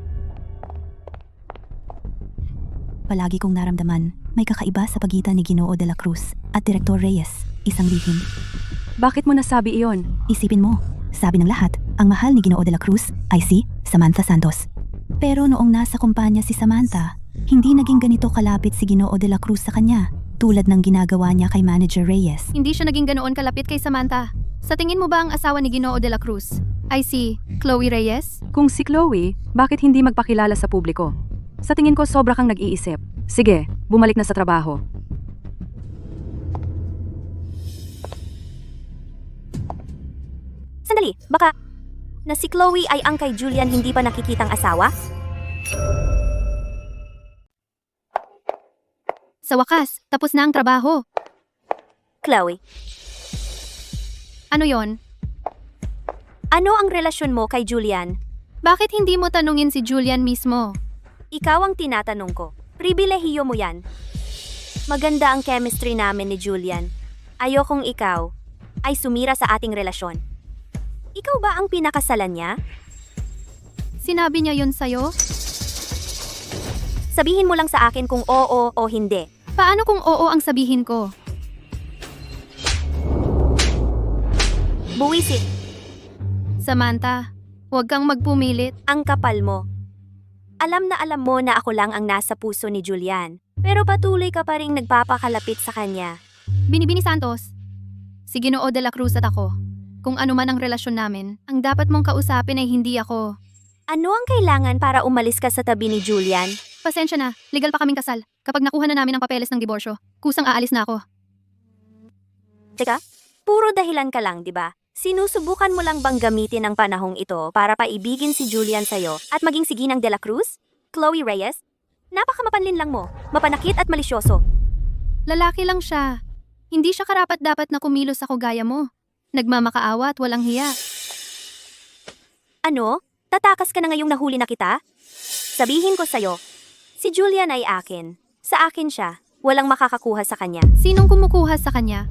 Palagi kong naramdaman, may kakaiba sa pagitan ni Ginoo de la Cruz at Direktor Reyes, isang lihim. Bakit mo nasabi iyon? Isipin mo, sabi ng lahat, ang mahal ni Ginoo de la Cruz ay si Samantha Santos. Pero noong nasa kumpanya si Samantha, hindi naging ganito kalapit si Ginoo de la Cruz sa kanya, tulad ng ginagawa niya kay Manager Reyes. Hindi siya naging ganoon kalapit kay Samantha. Sa tingin mo ba ang asawa ni Ginoo de la Cruz ay si Chloe Reyes? Kung si Chloe, bakit hindi magpakilala sa publiko? Sa tingin ko sobra kang nag-iisip. Sige, bumalik na sa trabaho. Sandali, baka na si Chloe ay ang kay Julian hindi pa nakikitang asawa? Sa wakas, tapos na ang trabaho. Chloe, Ano yon? ano ang relasyon mo kay Julian? Bakit hindi mo tanungin si Julian mismo? Ikaw ang tinatanong ko. Pribilehiyo mo yan. Maganda ang chemistry namin ni Julian. Ayokong ikaw ay sumira sa ating relasyon. Ikaw ba ang pinakasalan niya? Sinabi niya yon sa'yo? Sabihin mo lang sa akin kung oo o hindi. Paano kung oo ang sabihin ko? Buwisit, Samantha, huwag kang magpumilit. ang kapal mo. Alam mo na ako lang ang nasa puso ni Julian. Pero patuloy ka pa rin nagpapakalapit sa kanya. Binibini Santos, si Ginoo de la Cruz at ako. Kung ano man ang relasyon namin, ang dapat mong kausapin ay hindi ako. Ano ang kailangan para umalis ka sa tabi ni Julian? Pasensya na, legal pa kaming kasal. Kapag nakuha na namin ang papeles ng diborsyo, kusang aalis na ako. Teka, puro dahilan ka lang, di ba? Sinusubukan mo lang bang gamitin ang panahong ito para paibigin si Julian sa'yo at maging si Ginang de la Cruz? Chloe Reyes? Napakamapanlin lang mo, mapanakit at malisyoso. Lalaki lang siya. Hindi siya karapat-dapat na kumilos ako gaya mo. Nagmamakaawa at walang hiya. Ano? Tatakas ka na ngayong nahuli na kita? Sabihin ko sa'yo, si Julian ay akin. Sa akin siya. Walang makakakuha sa kanya. Sinong kumukuha sa kanya?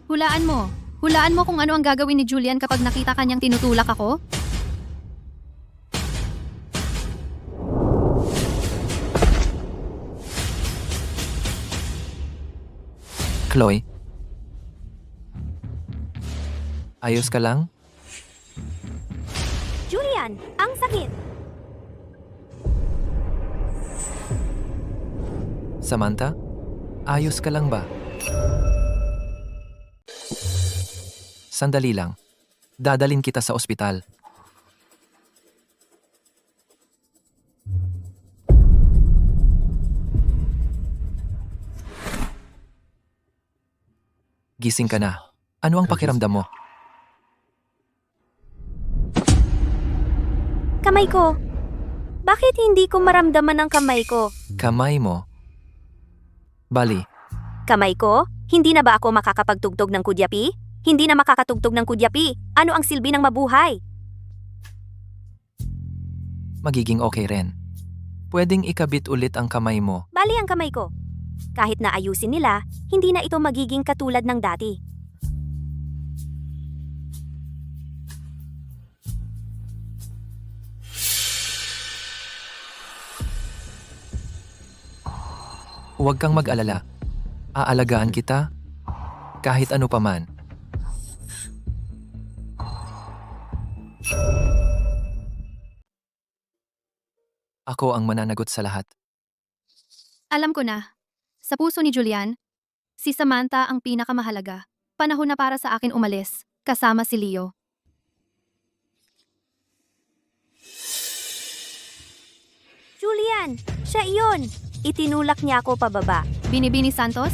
Hulaan mo. Hulaan mo kung ano ang gagawin ni Julian kapag nakita kanyang tinutulak ako? Chloe? Ayos ka lang? Julian, ang sakit! Samantha? Ayos ka lang ba? Sandali lang. Dadalin kita sa ospital. Gising ka na. Ano ang pakiramdam mo? Kamay ko. Bakit hindi ko maramdaman ang kamay ko? Kamay mo. Bali, Kamay ko? Hindi na ba ako makakapagtugtog ng kudyapi? Hindi na makakatugtog ng kudyapi. Ano ang silbi ng mabuhay? magiging okay rin. Pwedeng ikabit ulit ang kamay mo. Bali ang kamay ko. Kahit na ayusin nila, hindi na ito magiging katulad ng dati. Huwag kang mag-alala. Aalagaan kita kahit ano paman. Ako ang mananagot sa lahat. Alam ko na. Sa puso ni Julian, si Samantha ang pinakamahalaga. Panahon na para sa akin umalis, kasama si Leo. Julian, siya iyon. Itinulak niya ako pababa. Binibini Santos,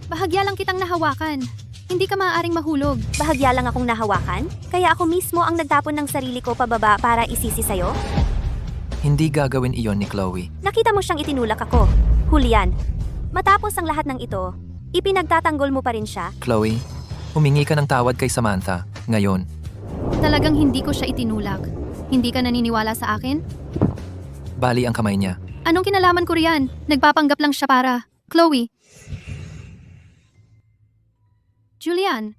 bahagya lang kitang nahawakan. Hindi ka maaaring mahulog. Bahagya lang akong nahawakan, kaya ako mismo ang nagtapon ng sarili ko pababa para isisi sa'yo. Hindi gagawin iyon ni Chloe. Nakita mo siyang itinulak ako. Julian, matapos ang lahat ng ito, ipinagtatanggol mo pa rin siya. Chloe, humingi ka ng tawad kay Samantha ngayon. Talagang hindi ko siya itinulak. Hindi ka naniniwala sa akin? Bali ang kamay niya. Anong kinalaman ko riyan? Nagpapanggap lang siya para... Chloe. Julian,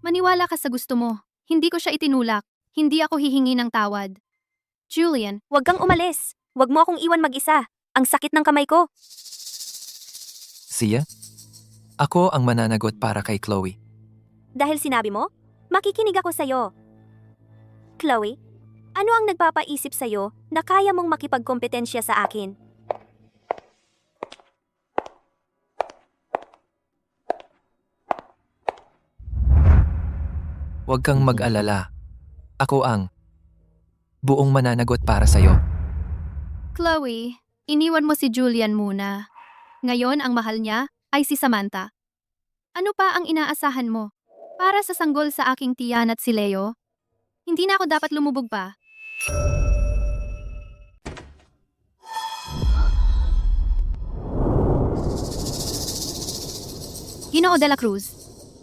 maniwala ka sa gusto mo. Hindi ko siya itinulak. Hindi ako hihingi ng tawad. Julian, Huwag kang umalis. Huwag mo akong iwan mag-isa. Ang sakit ng kamay ko. Siya? Ako ang mananagot para kay Chloe. Dahil sinabi mo, makikinig ako sa'yo. Chloe, ano ang nagpapaisip sa'yo na kaya mong makipagkompetensya sa akin? Huwag kang mag-alala. Ako ang buong mananagot para sa'yo. Chloe, iniwan mo si Julian muna. Ngayon ang mahal niya ay si Samantha. Ano pa ang inaasahan mo? Para sa sanggol sa aking tiyan at si Leo? Hindi na ako dapat lumubog pa. Ginoo de la Cruz,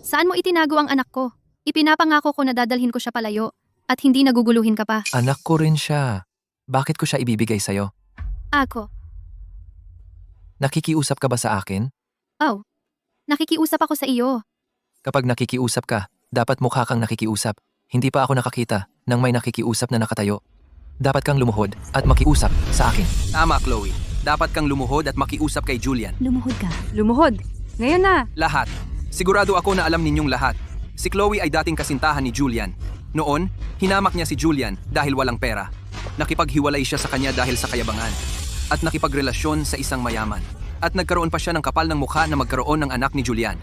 saan mo itinago ang anak ko? Ipinapangako ko na dadalhin ko siya palayo at hindi naguguluhin ka pa. Anak ko rin siya. Bakit ko siya ibibigay sa'yo? Ako, Nakikiusap ka ba sa akin? oh, nakikiusap ako sa iyo. Kapag nakikiusap ka, dapat mukha kang nakikiusap. Hindi pa ako nakakita ng may nakikiusap na nakatayo. Dapat kang lumuhod at makiusap sa akin. Tama, Chloe. Dapat kang lumuhod at makiusap kay Julian. Lumuhod ka. Lumuhod. Ngayon na. Lahat. Sigurado ako na alam ninyong lahat. Si Chloe ay dating kasintahan ni Julian. Noon, hinamak niya si Julian dahil walang pera. Nakipaghiwalay siya sa kanya dahil sa kayabangan. At nakipagrelasyon sa isang mayaman. At nagkaroon pa siya ng kapal ng mukha na magkaroon ng anak ni Julian.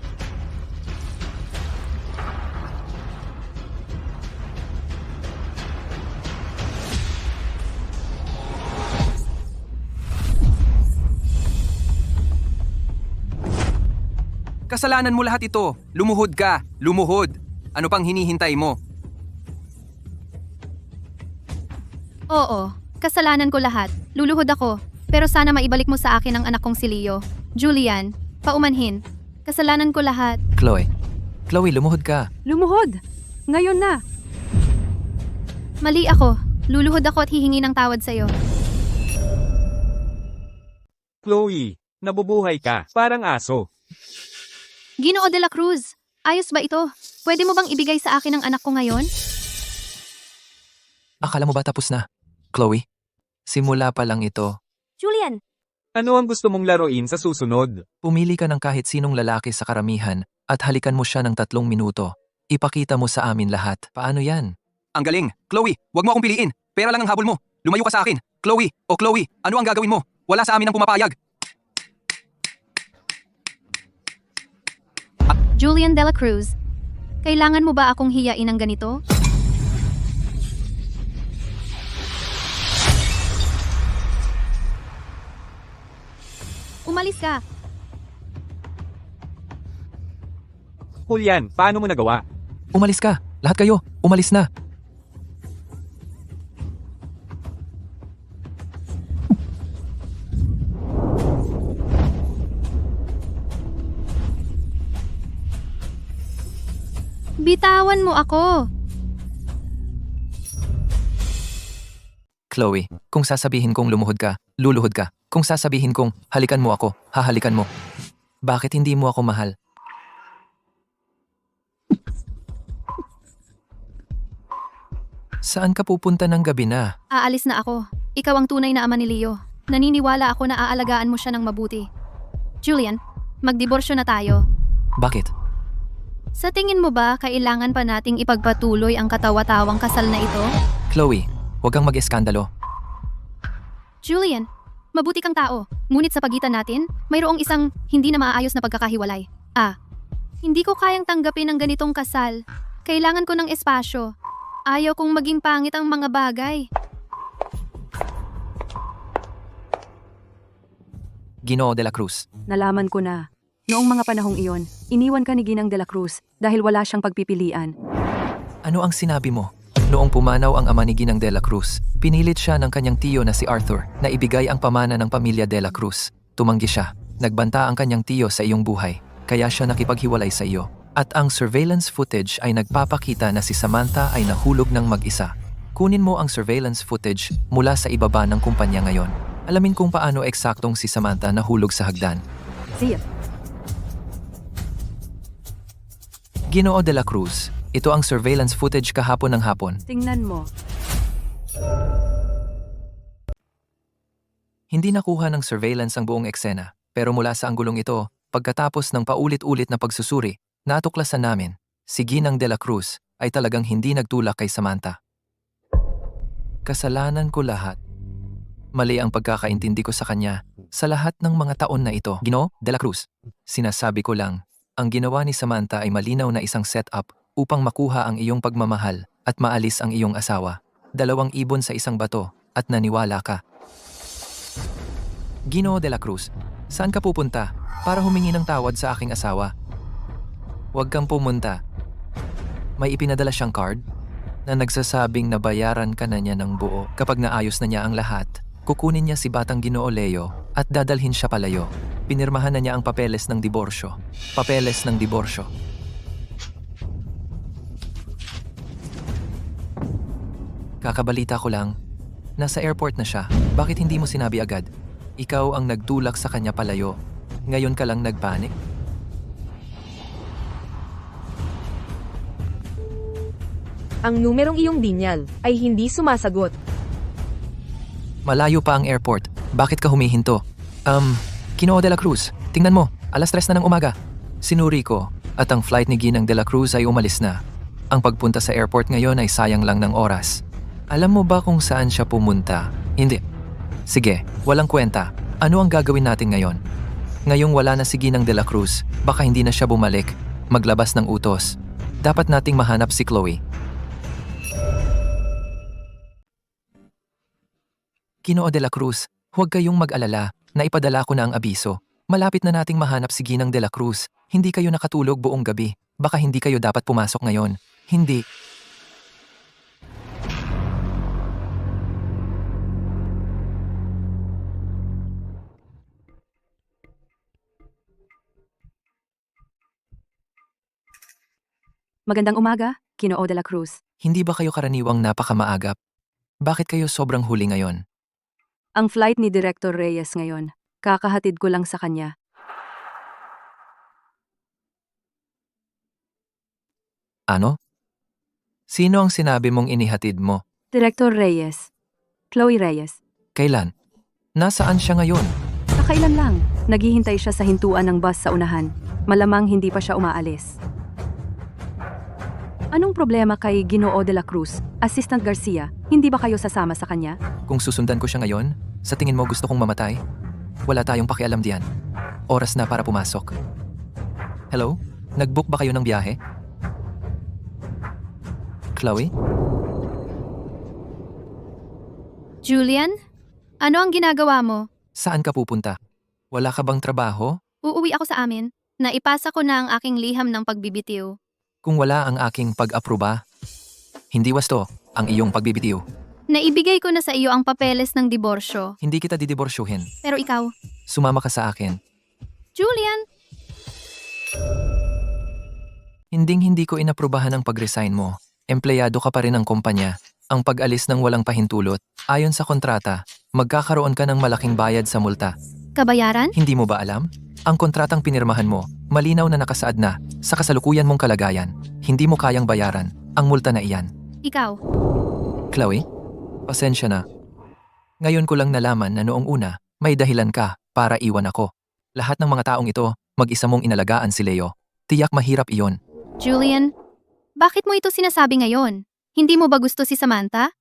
Kasalanan mo lahat ito. Lumuhod ka. Lumuhod. Ano pang hinihintay mo? Oo, kasalanan ko lahat. Luluhod ako. Pero sana maibalik mo sa akin ang anak kong si Leo. Julian, paumanhin. Kasalanan ko lahat. Chloe, lumuhod ka. Lumuhod. Ngayon na. Mali ako. Luluhod ako at hihingi ng tawad sa'yo. Chloe, nabubuhay ka. Parang aso. Ginoo de la Cruz, ayos ba ito? Pwede mo bang ibigay sa akin ang anak ko ngayon? Akala mo ba tapos na? Chloe, simula pa lang ito. Julian, Ano ang gusto mong laruin sa susunod? Pumili ka ng kahit sinong lalaki sa karamihan at halikan mo siya ng 3 minuto. Ipakita mo sa amin lahat. Paano yan? Ang galing. Chloe, huwag mo akong piliin. Pera lang ang habol mo. Lumayo ka sa akin. Chloe, ano ang gagawin mo? Wala sa amin ang pumapayag. Julian de la Cruz, kailangan mo ba akong hiyain ng ganito? Umalis ka. Julian, paano mo nagawa? Umalis ka. Lahat kayo, umalis na. Bitawan mo ako. Chloe, kung sasabihin kong lumuhod ka, luluhod ka. Kung sasabihin kong halikan mo ako, hahalikan mo. Bakit hindi mo ako mahal? Saan ka pupunta ng gabi na? Aalis na ako. Ikaw ang tunay na ama ni Leo. Naniniwala ako na aalagaan mo siya ng mabuti. Julian, magdiborsyo na tayo. Bakit? Sa tingin mo ba kailangan pa nating ipagpatuloy ang katawa-tawang kasal na ito? Chloe, huwag kang mag-eskandalo. Julian, mabuti kang tao. Ngunit sa pagitan natin, mayroong isang hindi na maayos na pagkakahiwalay. Hindi ko kayang tanggapin ang ganitong kasal. Kailangan ko ng espasyo. Ayaw kong maging pangit ang mga bagay. Ginoo de la Cruz. Nalaman ko na. Noong mga panahong iyon, iniwan ka ni Ginang de la Cruz dahil wala siyang pagpipilian. Ano ang sinabi mo? Noong pumanaw ang ama ni Ginang de la Cruz, pinilit siya ng kanyang tiyo na si Arthur na ibigay ang pamana ng pamilya de la Cruz. Tumanggi siya. Nagbanta ang kanyang tiyo sa iyong buhay, kaya siya nakipaghiwalay sa iyo. At ang surveillance footage ay nagpapakita na si Samantha ay nahulog ng mag-isa. Kunin mo ang surveillance footage mula sa ibaba ng kumpanya ngayon. Alamin kung paano eksaktong si Samantha nahulog sa hagdan. Siya. Ginoo de la Cruz, Ito ang surveillance footage kahapon ng hapon. Tingnan mo. Hindi nakuha ng surveillance ang buong eksena, pero mula sa anggulong ito, pagkatapos ng paulit-ulit na pagsusuri, natuklasan namin, si Ginang de la Cruz ay talagang hindi nagtulak kay Samantha. Kasalanan ko lahat. Mali ang pagkakaintindi ko sa kanya sa lahat ng mga taon na ito. Ginoo de la Cruz, sinasabi ko lang, ang ginawa ni Samantha ay malinaw na isang setup upang makuha ang iyong pagmamahal at maalis ang iyong asawa. 2 ibon sa isang bato at naniwala ka. Ginoo de la Cruz, saan ka pupunta para humingi ng tawad sa aking asawa? Huwag kang pumunta. May ipinadala siyang card na nagsasabing nabayaran ka na niya ng buo. Kapag naayos na niya ang lahat, kukunin niya si Batang Ginoo Leo at dadalhin siya palayo. Pinirmahan na niya ang papeles ng diborsyo. Papeles ng diborsyo. Kakabalita ko lang, nasa airport na siya. Bakit hindi mo sinabi agad? Ikaw ang nagtulak sa kanya palayo. Ngayon ka lang nagpanik? Ang numerong iyong dinyal ay hindi sumasagot. Malayo pa ang airport. Bakit ka humihinto? Ginoo de la Cruz, tingnan mo, 3:00 na ng umaga. Sinuri ko, at ang flight ni Ginang de la Cruz ay umalis na. Ang pagpunta sa airport ngayon ay sayang lang ng oras. Alam mo ba kung saan siya pumunta? Hindi. Sige, walang kwenta. Ano ang gagawin natin ngayon? Ngayong wala na si Ginang de la Cruz, baka hindi na siya bumalik, maglabas ng utos. Dapat nating mahanap si Chloe. Ginoo de la Cruz, huwag kayong mag-alala, naipadala ko na ang abiso. Malapit na nating mahanap si Ginang de la Cruz. Hindi kayo nakatulog buong gabi. Baka hindi kayo dapat pumasok ngayon. Hindi. Magandang umaga, Ginoo de la Cruz. Hindi ba kayo karaniwang napakamaagap? Bakit kayo sobrang huli ngayon? Ang flight ni Director Reyes ngayon. Kakahatid ko lang sa kanya. Ano? Sino ang sinabi mong inihatid mo? Director Reyes. Chloe Reyes. Kailan? Nasaan siya ngayon? Kakailan lang. Naghihintay siya sa hintuan ng bus sa unahan. Malamang hindi pa siya umaalis. Anong problema kay Ginoo de la Cruz, Assistant Garcia? Hindi ba kayo sasama sa kanya? Kung susundan ko siya ngayon, sa tingin mo gusto kong mamatay? Wala tayong pakialam diyan. Oras na para pumasok. Hello? Nag-book ba kayo ng biyahe? Chloe? Julian? Ano ang ginagawa mo? Saan ka pupunta? Wala ka bang trabaho? Uuwi ako sa amin. Naipasa ko na ang aking liham ng pagbibitiw. Kung wala ang aking pag-aproba, hindi wasto ang iyong pagbibitiw. Naibigay ko na sa iyo ang papeles ng diborsyo. Hindi kita didiborsyohin. Pero ikaw, Sumama ka sa akin. Julian! Hindi ko inaprubahan ang pag-resign mo. Empleyado ka pa rin ng kumpanya. Ang pag-alis ng walang pahintulot, ayon sa kontrata, magkakaroon ka ng malaking bayad sa multa. Kabayaran? Hindi mo ba alam? Ang kontratang pinirmahan mo, malinaw na nakasaad na, sa kasalukuyan mong kalagayan, hindi mo kayang bayaran ang multa na iyan. Ikaw. Chloe, pasensya na. Ngayon ko lang nalaman na noong una, may dahilan ka para iwan ako. Lahat ng mga taong ito, mag-isa mong inalagaan si Leo. Tiyak mahirap iyon. Julian, bakit mo ito sinasabi ngayon? Hindi mo ba gusto si Samantha?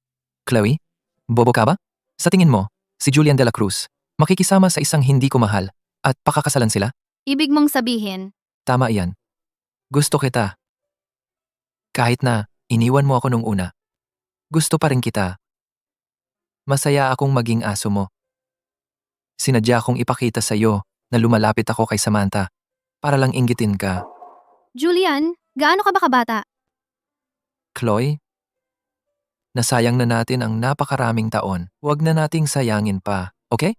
Chloe, bobo ka ba? Sa tingin mo, si Julian de la Cruz, makikisama sa isang hindi ko mahal at pakakasalan sila? Ibig mong sabihin, Tama iyan. Gusto kita. Kahit na iniwan mo ako nung una. Gusto pa rin kita. Masaya akong maging aso mo. Sinadya kong ipakita sa iyo na lumalapit ako kay Samantha para lang inggitin ka. Julian, gaano ka ba kabata? Chloe, nasayang na natin ang napakaraming taon. Huwag na nating sayangin pa, okay?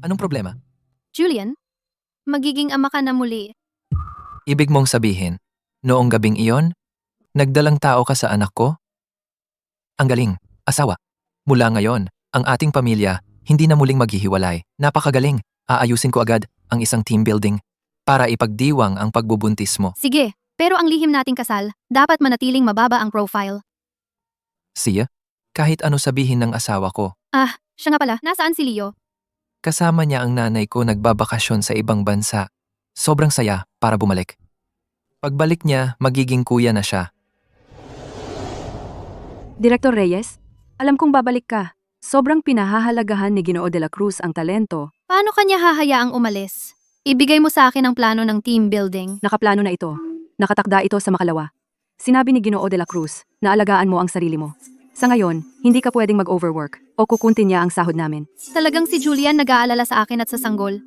Anong problema? Julian, magiging ama ka na muli. Ibig mong sabihin, noong gabing iyon, nagdalang tao ka sa anak ko? Ang galing, asawa. Mula ngayon, ang ating pamilya hindi na muling maghihiwalay. Napakagaling. Aayusin ko agad ang isang team building para ipagdiwang ang pagbubuntis mo. Sige, pero ang lihim nating kasal, dapat manatiling mababa ang profile. Siya? Kahit ano sabihin ng asawa ko, Siya nga pala, nasaan si Leo? kasama niya ang nanay ko nagbabakasyon sa ibang bansa. Sobrang saya para bumalik. Pagbalik niya, magiging kuya na siya. Director Reyes, alam kong babalik ka. Sobrang pinahahalagahan ni Ginoo de la Cruz ang talento. Paano kanya hahayaang umalis? Ibigay mo sa akin ang plano ng team building. Nakaplano na ito. Nakatakda ito sa makalawa. Sinabi ni Ginoo de la Cruz na alagaan mo ang sarili mo. Sa ngayon, hindi ka pwedeng mag-overwork o kukunti niya ang sahod namin. Talagang si Julian nag-aalala sa akin at sa sanggol.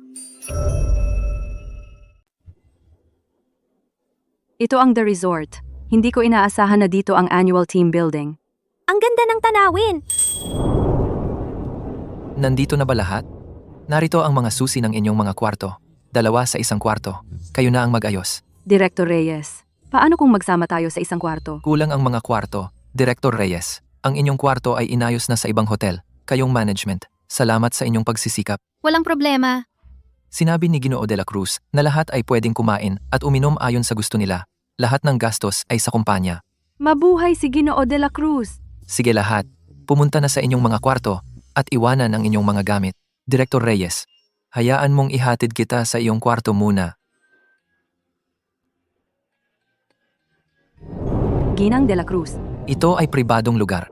Ito ang The Resort. Hindi ko inaasahan na dito ang annual team building. Ang ganda ng tanawin! Nandito na ba lahat? Narito ang mga susi ng inyong mga kwarto. 2 sa isang kwarto. Kayo na ang mag-ayos. Director Reyes, paano kung magsama tayo sa isang kwarto? Kulang ang mga kwarto. Director Reyes, ang inyong kwarto ay inayos na sa ibang hotel. Kayong management, salamat sa inyong pagsisikap. Walang problema. Sinabi ni Ginoo de la Cruz na lahat ay pwedeng kumain at uminom ayon sa gusto nila. Lahat ng gastos ay sa kumpanya. Mabuhay si Ginoo de la Cruz! Sige lahat, pumunta na sa inyong mga kwarto at iwanan ang inyong mga gamit. Director Reyes, hayaan mong ihatid kita sa iyong kwarto muna. Ginang de la Cruz, Ito ay pribadong lugar.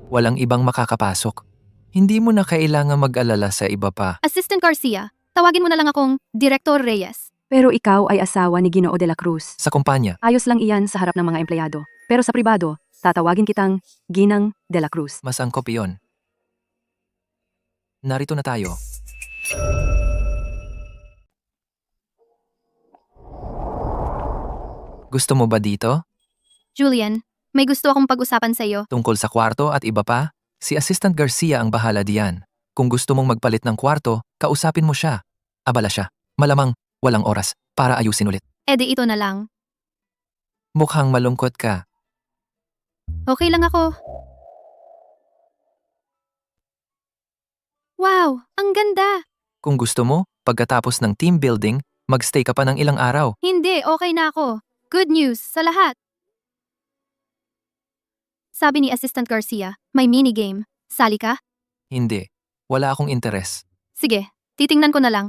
Walang ibang makakapasok. Hindi mo na kailangan mag-alala sa iba pa. Assistant Garcia, tawagin mo na lang akong Director Reyes. pero ikaw ay asawa ni Ginoo de la Cruz. Sa kumpanya, Ayos lang iyan sa harap ng mga empleyado. Pero sa pribado, tatawagin kitang Ginang de la Cruz. mas angkop iyon. Narito na tayo. Gusto mo ba dito? Julian, may gusto akong pag-usapan sa iyo. Tungkol sa kwarto at iba pa? Si Assistant Garcia ang bahala diyan. Kung gusto mong magpalit ng kwarto, kausapin mo siya. Abala siya. Malamang, walang oras para ayusin ulit. Edi ito na lang. Mukhang malungkot ka. Okay lang ako. Wow, ang ganda! Kung gusto mo, pagkatapos ng team building, magstay ka pa ng ilang araw. Hindi, okay na ako. Good news sa lahat. Sabi ni Assistant Garcia, may minigame. Sali ka? Hindi. Wala akong interes. Sige, titingnan ko na lang.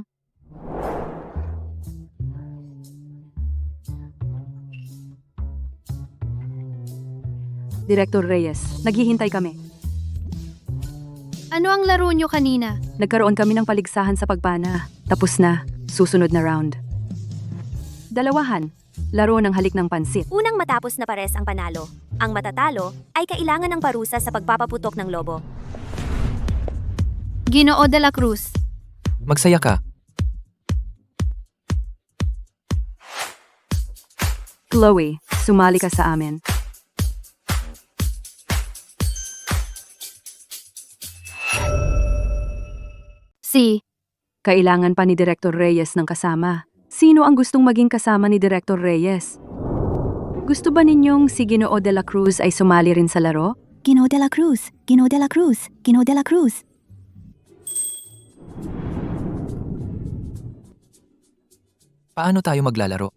Director Reyes, naghihintay kami. Ano ang laro nyo kanina? Nagkaroon kami ng paligsahan sa pagpana. Tapos na, susunod na round. Dalawahan, laro ng halik ng pansit. Unang matapos na pares ang panalo. Ang matatalo ay kailangan ng parusa sa pagpapaputok ng lobo. Ginoo de la Cruz. Magsaya ka. Chloe, sumali ka sa amin. Si. Kailangan pa ni Director Reyes ng kasama. Sino ang gustong maging kasama ni Director Reyes? Gusto ba ninyong si Ginoo de la Cruz ay sumali rin sa laro? Ginoo de la Cruz, Ginoo de la Cruz, Ginoo de la Cruz. Paano tayo maglalaro?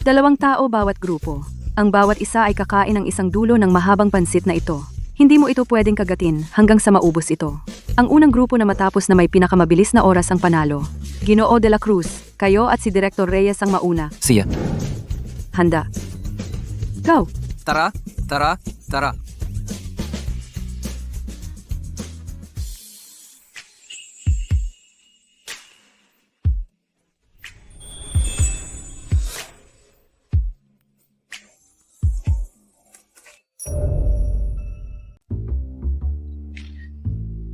2 tao bawat grupo. Ang bawat isa ay kakain ng isang dulo ng mahabang pansit na ito. Hindi mo ito pwedeng kagatin hanggang sa maubos ito. Ang unang grupo na matapos na may pinakamabilis na oras ang panalo. Ginoo de la Cruz, kayo at si Director Reyes ang mauna. Siya. Handa. Go! Tara, tara, tara.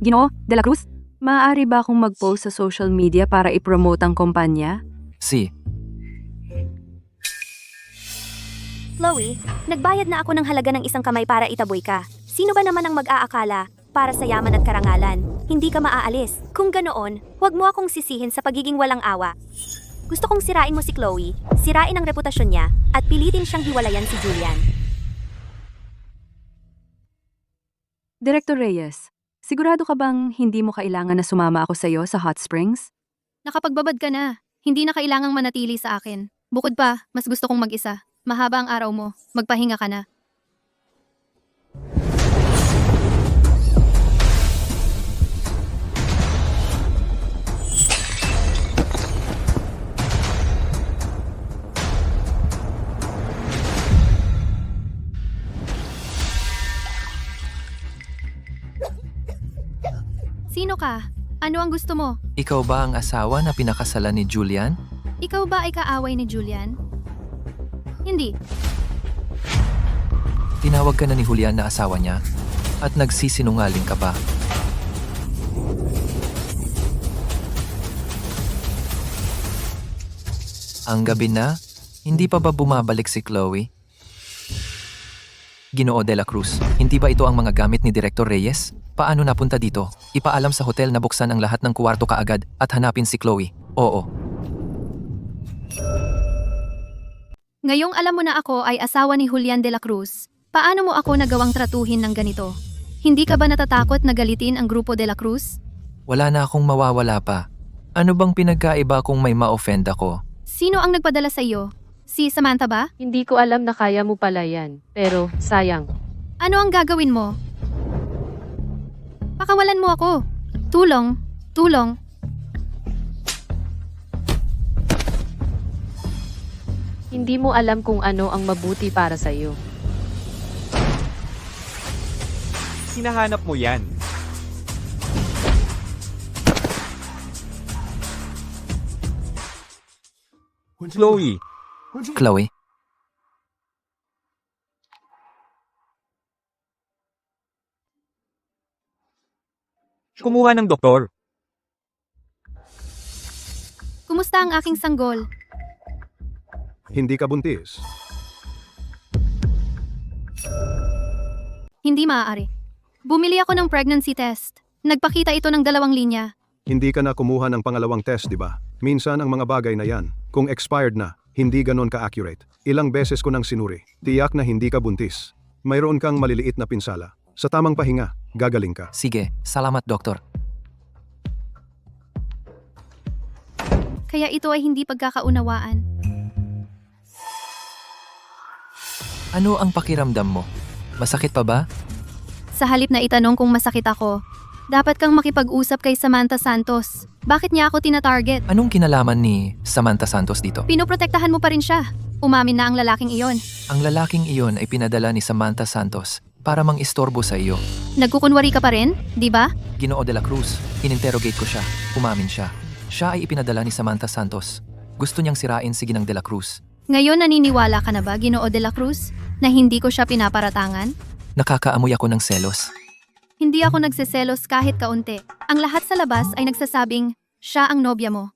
Ginoo de la Cruz, maaari ba akong mag-post sa social media para i-promote ang kumpanya? Si. Chloe, nagbayad na ako ng halaga ng isang kamay para itaboy ka. Sino ba naman ang mag-aakala para sa yaman at karangalan? Hindi ka maaalis. Kung ganoon, huwag mo akong sisihin sa pagiging walang awa. Gusto kong sirain mo si Chloe, sirain ang reputasyon niya, at pilitin siyang hiwalayan si Julian. Director Reyes, Sigurado ka bang hindi mo kailangan na sumama ako sa'yo sa hot springs? Nakapagbabad ka na. Hindi na kailangang manatili sa akin. Bukod pa, mas gusto kong mag-isa. Mahaba ang araw mo. Magpahinga ka na. Sino ka? Ano ang gusto mo? Ikaw ba ang asawa na pinakasalan ni Julian? Ikaw ba ay kaaway ni Julian? Hindi. Tinawag ka na ni Julian na asawa niya? At nagsisinungaling ka pa? Ang gabi na, hindi pa ba bumabalik si Chloe? Ginoo de la Cruz, hindi ba ito ang mga gamit ni Director Reyes? Paano napunta dito? Ipaalam sa hotel na buksan ang lahat ng kuwarto kaagad at hanapin si Chloe. Oo. Ngayong alam mo na ako ay asawa ni Julian de la Cruz, paano mo ako nagawang tratuhin ng ganito? Hindi ka ba natatakot na galitin ang grupo de la Cruz? Wala na akong mawawala pa. Ano bang pinagkaiba kung may ma-offend ako? Sino ang nagpadala sa iyo? Si Samantha ba? Hindi ko alam na kaya mo pala yan. Pero, sayang. Ano ang gagawin mo? Pakawalan mo ako. Tulong. Tulong. Hindi mo alam kung ano ang mabuti para sa iyo. Hinahanap mo yan. Chloe, Chloe? kumuha ng doktor. Kumusta ang aking sanggol? Hindi ka buntis. Hindi maaari. Bumili ako ng pregnancy test. Nagpakita ito ng 2 linya. Hindi ka na kumuha ng pangalawang test, di ba? Minsan ang mga bagay na yan, kung expired na, hindi ganon ka-accurate. Ilang beses ko nang sinuri. Tiyak na hindi ka buntis. Mayroon kang maliliit na pinsala. Sa tamang pahinga, gagaling ka. Sige, salamat doktor. Kaya ito ay hindi pagkakaunawaan. Ano ang pakiramdam mo? Masakit pa ba? Sa halip na itanong kung masakit ako, dapat kang makipag-usap kay Samantha Santos. Bakit niya ako tina-target? Anong kinalaman ni Samantha Santos dito? Pinoprotektahan mo pa rin siya. Umamin na ang lalaking iyon. Ang lalaking iyon ay pinadala ni Samantha Santos para mang-istorbo sa iyo. Nagkukunwari ka pa rin, di ba? Ginoo de la Cruz, ininterrogate ko siya. Umamin siya. Siya ay ipinadala ni Samantha Santos. Gusto niyang sirain si Ginang de la Cruz. Ngayon naniniwala ka na ba, Ginoo de la Cruz, na hindi ko siya pinaparatangan? Nakakaamoy ako ng selos. Hindi ako nagseselos kahit kaunti. Ang lahat sa labas ay nagsasabing, siya ang nobya mo.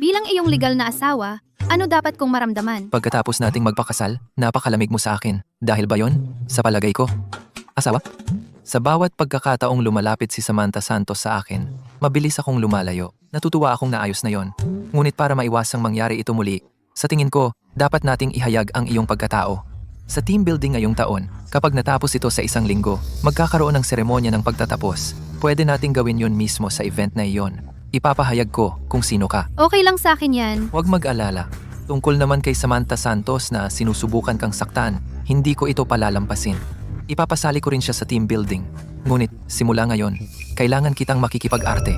Bilang iyong legal na asawa, ano dapat kong maramdaman? Pagkatapos nating magpakasal, napakalamig mo sa akin. Dahil ba yon? Sa palagay ko. Asawa? Sa bawat pagkakataong lumalapit si Samantha Santos sa akin, mabilis akong lumalayo. Natutuwa akong naayos na yon. Ngunit para maiwasang mangyari ito muli, sa tingin ko, dapat nating ihayag ang iyong pagkatao. Sa team building ngayong taon, kapag natapos ito sa 1 linggo, magkakaroon ng seremonya ng pagtatapos. Pwede nating gawin yon mismo sa event na iyon. Ipapahayag ko kung sino ka. Okay lang sa akin yan. Huwag mag-alala. Tungkol naman kay Samantha Santos na sinusubukan kang saktan, hindi ko ito palalampasin. Ipapasali ko rin siya sa team building. Ngunit, simula ngayon, kailangan kitang makikipag-arte.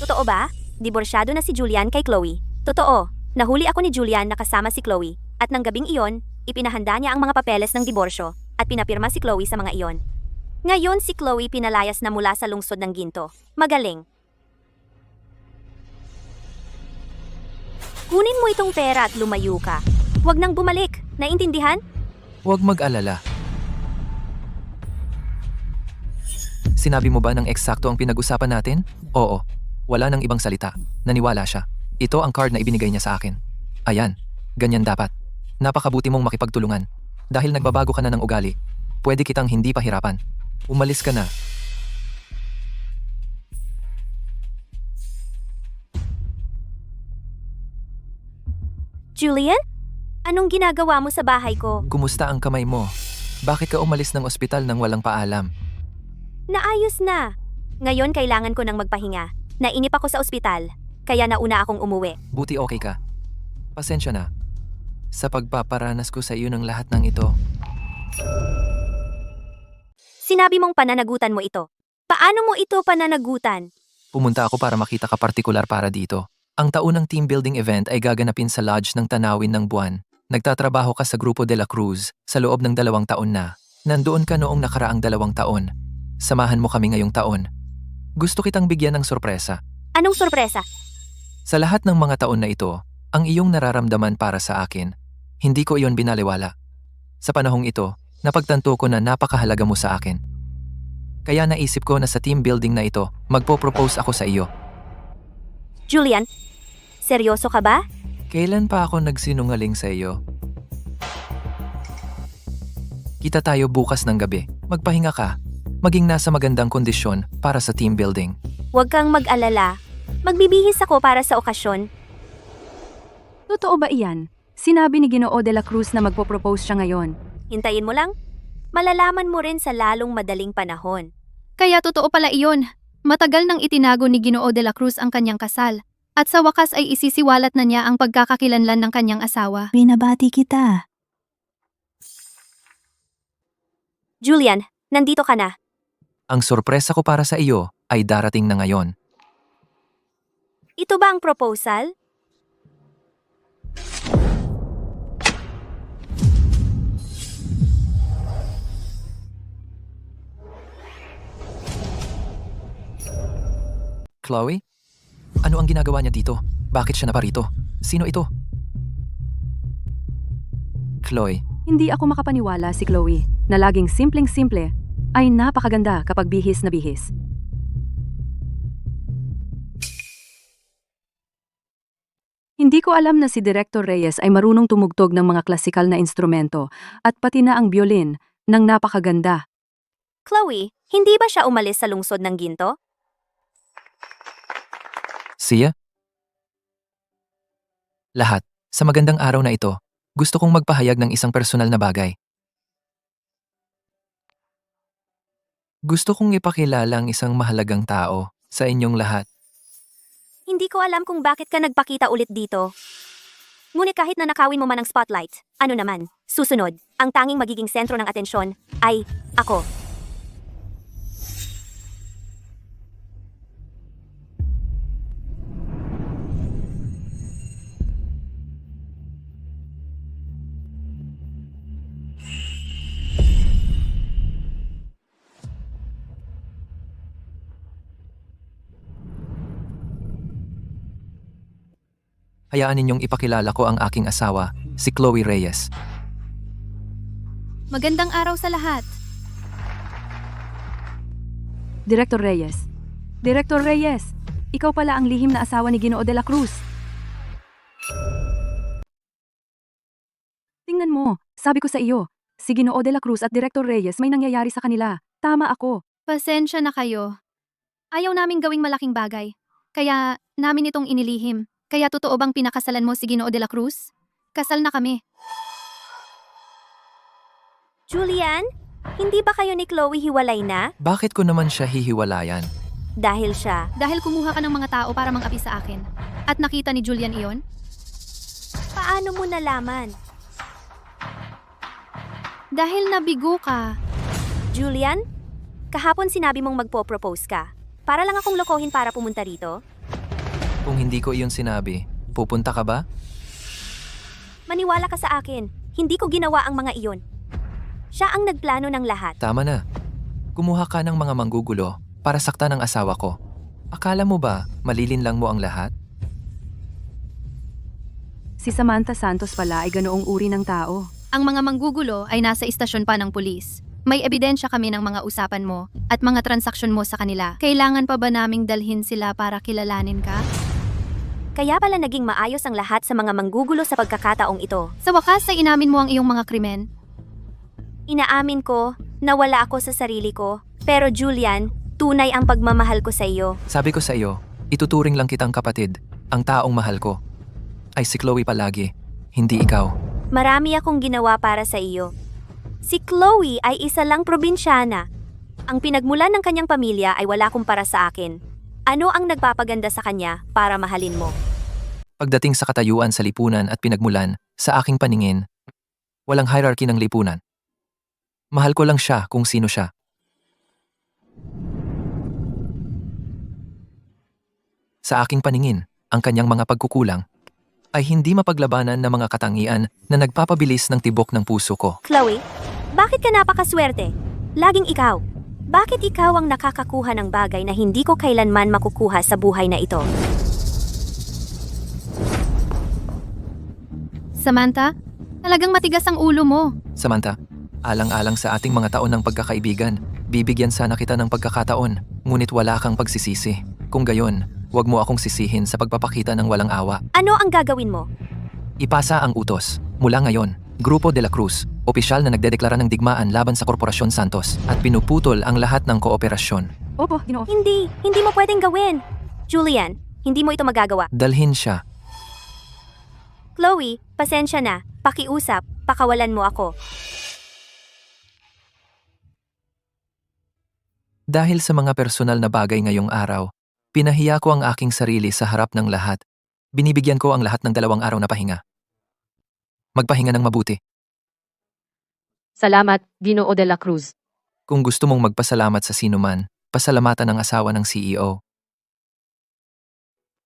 Totoo ba? Diborsyado na si Julian kay Chloe. Totoo. Nahuli ako ni Julian na kasama si Chloe. At nang gabing iyon, ipinahanda niya ang mga papeles ng diborsyo at pinapirma si Chloe sa mga iyon. Ngayon si Chloe pinalayas na mula sa lungsod ng Ginto. Magaling. Kunin mo itong pera at lumayo ka. Huwag nang bumalik. Naintindihan? Huwag mag-alala. Sinabi mo ba ng eksakto ang pinag-usapan natin? Oo. Wala nang ibang salita. Naniwala siya. Ito ang card na ibinigay niya sa akin. Ayan. Ganyan dapat. Napakabuti mong makipagtulungan. Dahil nagbabago ka na ng ugali, pwede kitang hindi pahirapan. Umalis ka na. Julian? Anong ginagawa mo sa bahay ko? Kumusta ang kamay mo? Bakit ka umalis ng ospital nang walang paalam? Naayos na. Ngayon kailangan ko nang magpahinga. Nainip ako sa ospital, kaya nauna akong umuwi. Buti okay ka. Pasensya na. Sa pagpaparanas ko sa iyo ng lahat ng ito. Sinabi mong pananagutan mo ito. Paano mo ito pananagutan? Pumunta ako para makita ka partikular para dito. Ang taunang team building event ay gaganapin sa lodge ng Tanawin ng Buwan. Nagtatrabaho ka sa Grupo de la Cruz sa loob ng 2 taon na. Nandoon ka noong nakaraang 2 taon. Samahan mo kami ngayong taon. Gusto kitang bigyan ng sorpresa. Anong sorpresa? Sa lahat ng mga taon na ito, ang iyong nararamdaman para sa akin, hindi ko iyon binaliwala. Sa panahong ito, napagtanto ko na napakahalaga mo sa akin. Kaya naisip ko na sa team building na ito, magpo-propose ako sa iyo. Julian, seryoso ka ba? Kailan pa ako nagsinungaling sa iyo? Kita tayo bukas ng gabi. Magpahinga ka. Maging nasa magandang kondisyon para sa team building. Huwag kang mag-alala. Magbibihis ako para sa okasyon. Totoo ba iyan? Sinabi ni Ginoo de la Cruz na magpo-propose siya ngayon. Hintayin mo lang. Malalaman mo rin sa lalong madaling panahon. Kaya totoo pala iyon. Matagal nang itinago ni Ginoo de la Cruz ang kanyang kasal. At sa wakas ay isisiwalat na niya ang pagkakakilanlan ng kanyang asawa. Binabati kita. Julian, nandito ka na. Ang sorpresa ko para sa iyo ay darating na ngayon. Ito ba ang proposal? Chloe? Ano ang ginagawa niya dito? Bakit siya naparito? Sino ito? Chloe, Hindi ako makapaniwala si Chloe na laging simpleng-simple ay napakaganda kapag bihis na bihis. Hindi ko alam na si Director Reyes ay marunong tumugtog ng mga klasikal na instrumento at pati na ang violin ng napakaganda. Chloe, hindi ba siya umalis sa lungsod ng Ginto? siya? Lahat, sa magandang araw na ito, gusto kong magpahayag ng isang personal na bagay. Gusto kong ipakilala ang isang mahalagang tao sa inyong lahat. Hindi ko alam kung bakit ka nagpakita ulit dito. Ngunit kahit na nakawin mo man ang spotlight, ano naman, susunod, ang tanging magiging sentro ng atensyon ay ako. Hayaan ninyong ipakilala ko ang aking asawa, si Chloe Reyes. Magandang araw sa lahat. Director Reyes. Director Reyes, ikaw pala ang lihim na asawa ni Ginoo de la Cruz. Tingnan mo, sabi ko sa iyo, si Ginoo de la Cruz at Director Reyes may nangyayari sa kanila. Tama ako. Pasensya na kayo. Ayaw naming gawing malaking bagay. Kaya namin itong inilihim. Kaya totoo bang pinakasalan mo si Ginoo de la Cruz? Kasal na kami. Julian, hindi ba kayo ni Chloe hiwalay na? Bakit ko naman siya hihiwalayan? Dahil siya. Dahil kumuha ka ng mga tao para mang-api sa akin. At nakita ni Julian iyon? Paano mo nalaman? Dahil nabigo ka. Julian, kahapon sinabi mong magpo-propose ka. Para lang akong lokohin para pumunta rito? Kung hindi ko iyon sinabi, pupunta ka ba? Maniwala ka sa akin, hindi ko ginawa ang mga iyon. Siya ang nagplano ng lahat. Tama na. Kumuha ka ng mga manggugulo para saktan ang asawa ko. Akala mo ba malilin lang mo ang lahat? Si Samantha Santos pala ay ganoong uri ng tao. Ang mga manggugulo ay nasa istasyon pa ng pulis. May ebidensya kami ng mga usapan mo at mga transaksyon mo sa kanila. Kailangan pa ba naming dalhin sila para kilalanin ka? Kaya pala naging maayos ang lahat sa mga manggugulo sa pagkakataong ito. Sa wakas ay inamin mo ang iyong mga krimen. Inaamin ko na wala ako sa sarili ko. Pero Julian, tunay ang pagmamahal ko sa iyo. Sabi ko sa iyo, ituturing lang kitang kapatid. Ang taong mahal ko ay si Chloe palagi, hindi ikaw. Marami akong ginawa para sa iyo. Si Chloe ay isa lang probinsyana. Ang pinagmulan ng kanyang pamilya ay wala kumpara sa akin. Ano ang nagpapaganda sa kanya para mahalin mo? Pagdating sa katayuan sa lipunan at pinagmulan, sa aking paningin, walang hierarchy ng lipunan. Mahal ko lang siya kung sino siya. Sa aking paningin, ang kanyang mga pagkukulang ay hindi mapaglabanan ng mga katangian na nagpapabilis ng tibok ng puso ko. Chloe, bakit ka napakaswerte? Laging ikaw. Bakit ikaw ang nakakakuha ng bagay na hindi ko kailanman makukuha sa buhay na ito? Samantha, talagang matigas ang ulo mo. Samantha, alang-alang sa ating mga taon ng pagkakaibigan, bibigyan sana kita ng pagkakataon, ngunit wala kang pagsisisi. Kung gayon, huwag mo akong sisihin sa pagpapakita ng walang awa. Ano ang gagawin mo? Ipasa ang utos. Mula ngayon, Grupo de la Cruz, opisyal na nagdedeklara ng digmaan laban sa Korporasyon Santos at pinuputol ang lahat ng kooperasyon. Opo, Ginoo. Hindi mo pwedeng gawin. Julian, hindi mo ito magagawa. Dalhin siya. Chloe, pasensya na. Pakiusap, pakawalan mo ako. Dahil sa mga personal na bagay ngayong araw, pinahiya ko ang aking sarili sa harap ng lahat. Binibigyan ko ang lahat ng 2 araw na pahinga. Magpahinga ng mabuti. Salamat, Ginoo de la Cruz. Kung gusto mong magpasalamat sa sinuman, pasalamatan ang asawa ng CEO.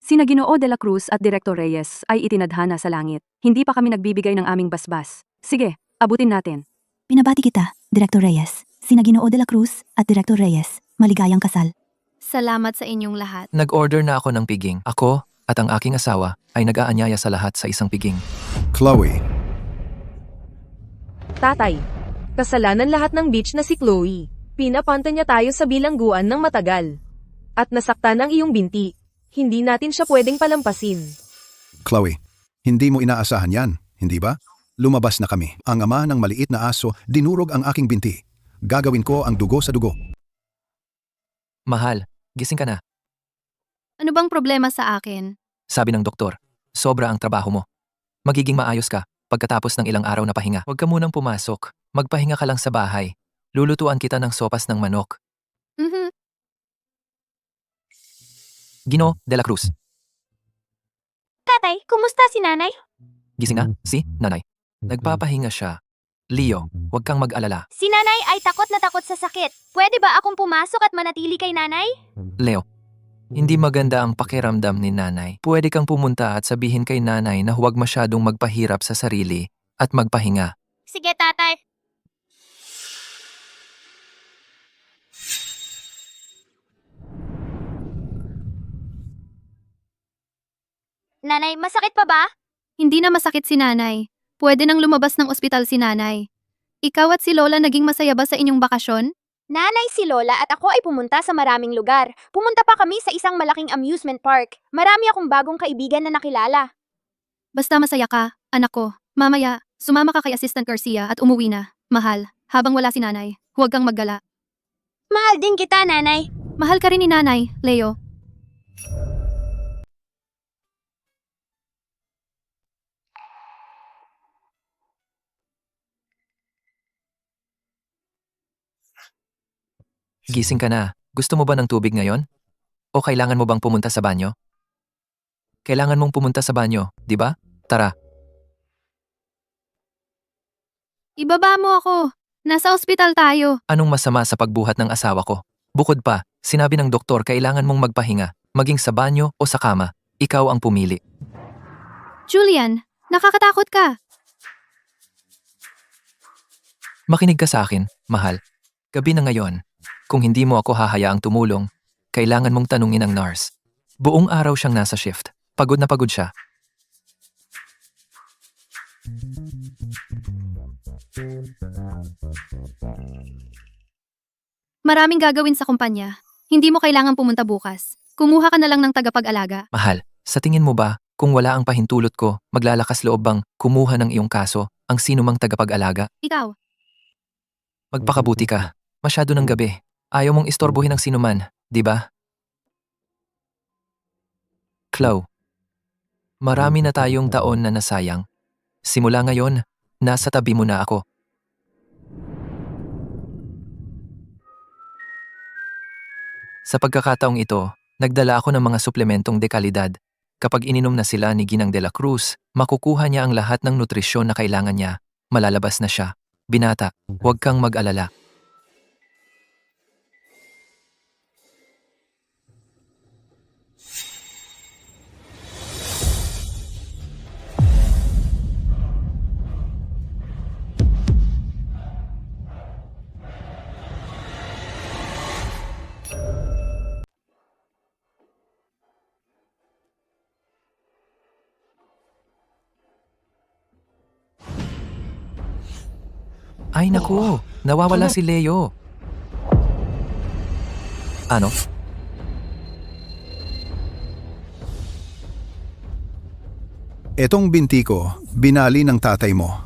Sina Ginoo de la Cruz at Director Reyes ay itinadhana sa langit. Hindi pa kami nagbibigay ng aming basbas. Sige, abutin natin. Pinabati kita, Director Reyes. Sina Ginoo de la Cruz at Director Reyes. Maligayang kasal. Salamat sa inyong lahat. Nag-order na ako ng piging. Ako at ang aking asawa ay nag-aanyaya sa lahat sa isang piging. Chloe, Tatay, kasalanan lahat ng bitch na si Chloe. Pinapanta niya tayo sa bilangguan ng matagal. At nasaktan ang iyong binti. Hindi natin siya pwedeng palampasin. Chloe, hindi mo inaasahan yan, hindi ba? Lumabas na kami. Ang ama ng maliit na aso dinurog ang aking binti. Gagawin ko ang dugo sa dugo. Mahal, gising ka na. Ano bang problema sa akin? Sabi ng doktor, sobra ang trabaho mo. Magiging maayos ka pagkatapos ng ilang araw na pahinga. Huwag ka munang pumasok. Magpahinga ka lang sa bahay. Lulutuan kita ng sopas ng manok. Gino de la Cruz. Tatay, kumusta si nanay? Gising na? Si nanay. Nagpapahinga siya. Leo, huwag kang mag-alala. Si nanay ay takot na takot sa sakit. Pwede ba akong pumasok at manatili kay nanay? Leo, hindi maganda ang pakiramdam ni nanay. Pwede kang pumunta at sabihin kay nanay na huwag masyadong magpahirap sa sarili at magpahinga. Sige, tatay. Nanay, masakit pa ba? Hindi na masakit si nanay. Pwede nang lumabas ng ospital si nanay. Ikaw at si Lola naging masaya ba sa inyong bakasyon? Nanay, si Lola at ako ay pumunta sa maraming lugar. Pumunta pa kami sa isang malaking amusement park. Marami akong bagong kaibigan na nakilala. Basta masaya ka, anak ko. Mamaya, sumama ka kay Assistant Garcia at umuwi na. Mahal, habang wala si nanay, huwag kang maggala. Mahal din kita, nanay. Mahal ka rin ni nanay, Leo. Gising ka na. Gusto mo ba ng tubig ngayon? O kailangan mo bang pumunta sa banyo? Kailangan mong pumunta sa banyo, di ba? Tara. Ibaba mo ako. Nasa ospital tayo. Anong masama sa pagbuhat ng asawa ko? Bukod pa, sinabi ng doktor kailangan mong magpahinga, maging sa banyo o sa kama. Ikaw ang pumili. Julian, nakakatakot ka. Makinig ka sa akin, mahal. Gabi na ngayon. Kung hindi mo ako hahayaang tumulong, kailangan mong tanungin ang nurse. Buong araw siyang nasa shift. Pagod na pagod siya. Maraming gagawin sa kumpanya. Hindi mo kailangang pumunta bukas. Kumuha ka na lang ng tagapag-alaga. Mahal, sa tingin mo ba, kung wala ang pahintulot ko, maglalakas loob bang kumuha ng iyong kaso ang sinumang tagapag-alaga? Ikaw. Magpakabuti ka. Masyado ng gabi. Ayaw mong istorbohin ng sinuman, di ba? Chloe, marami na tayong taon na nasayang. Simula ngayon, nasa tabi mo na ako. Sa pagkakataong ito, nagdala ako ng mga suplementong dekalidad. Kapag ininom na sila ni Ginang de la Cruz, makukuha niya ang lahat ng nutrisyon na kailangan niya. Malalabas na siya. Binata, huwag kang mag-alala. Ay naku, nawawala si Leo. Ano? Etong binti ko, binali ng tatay mo.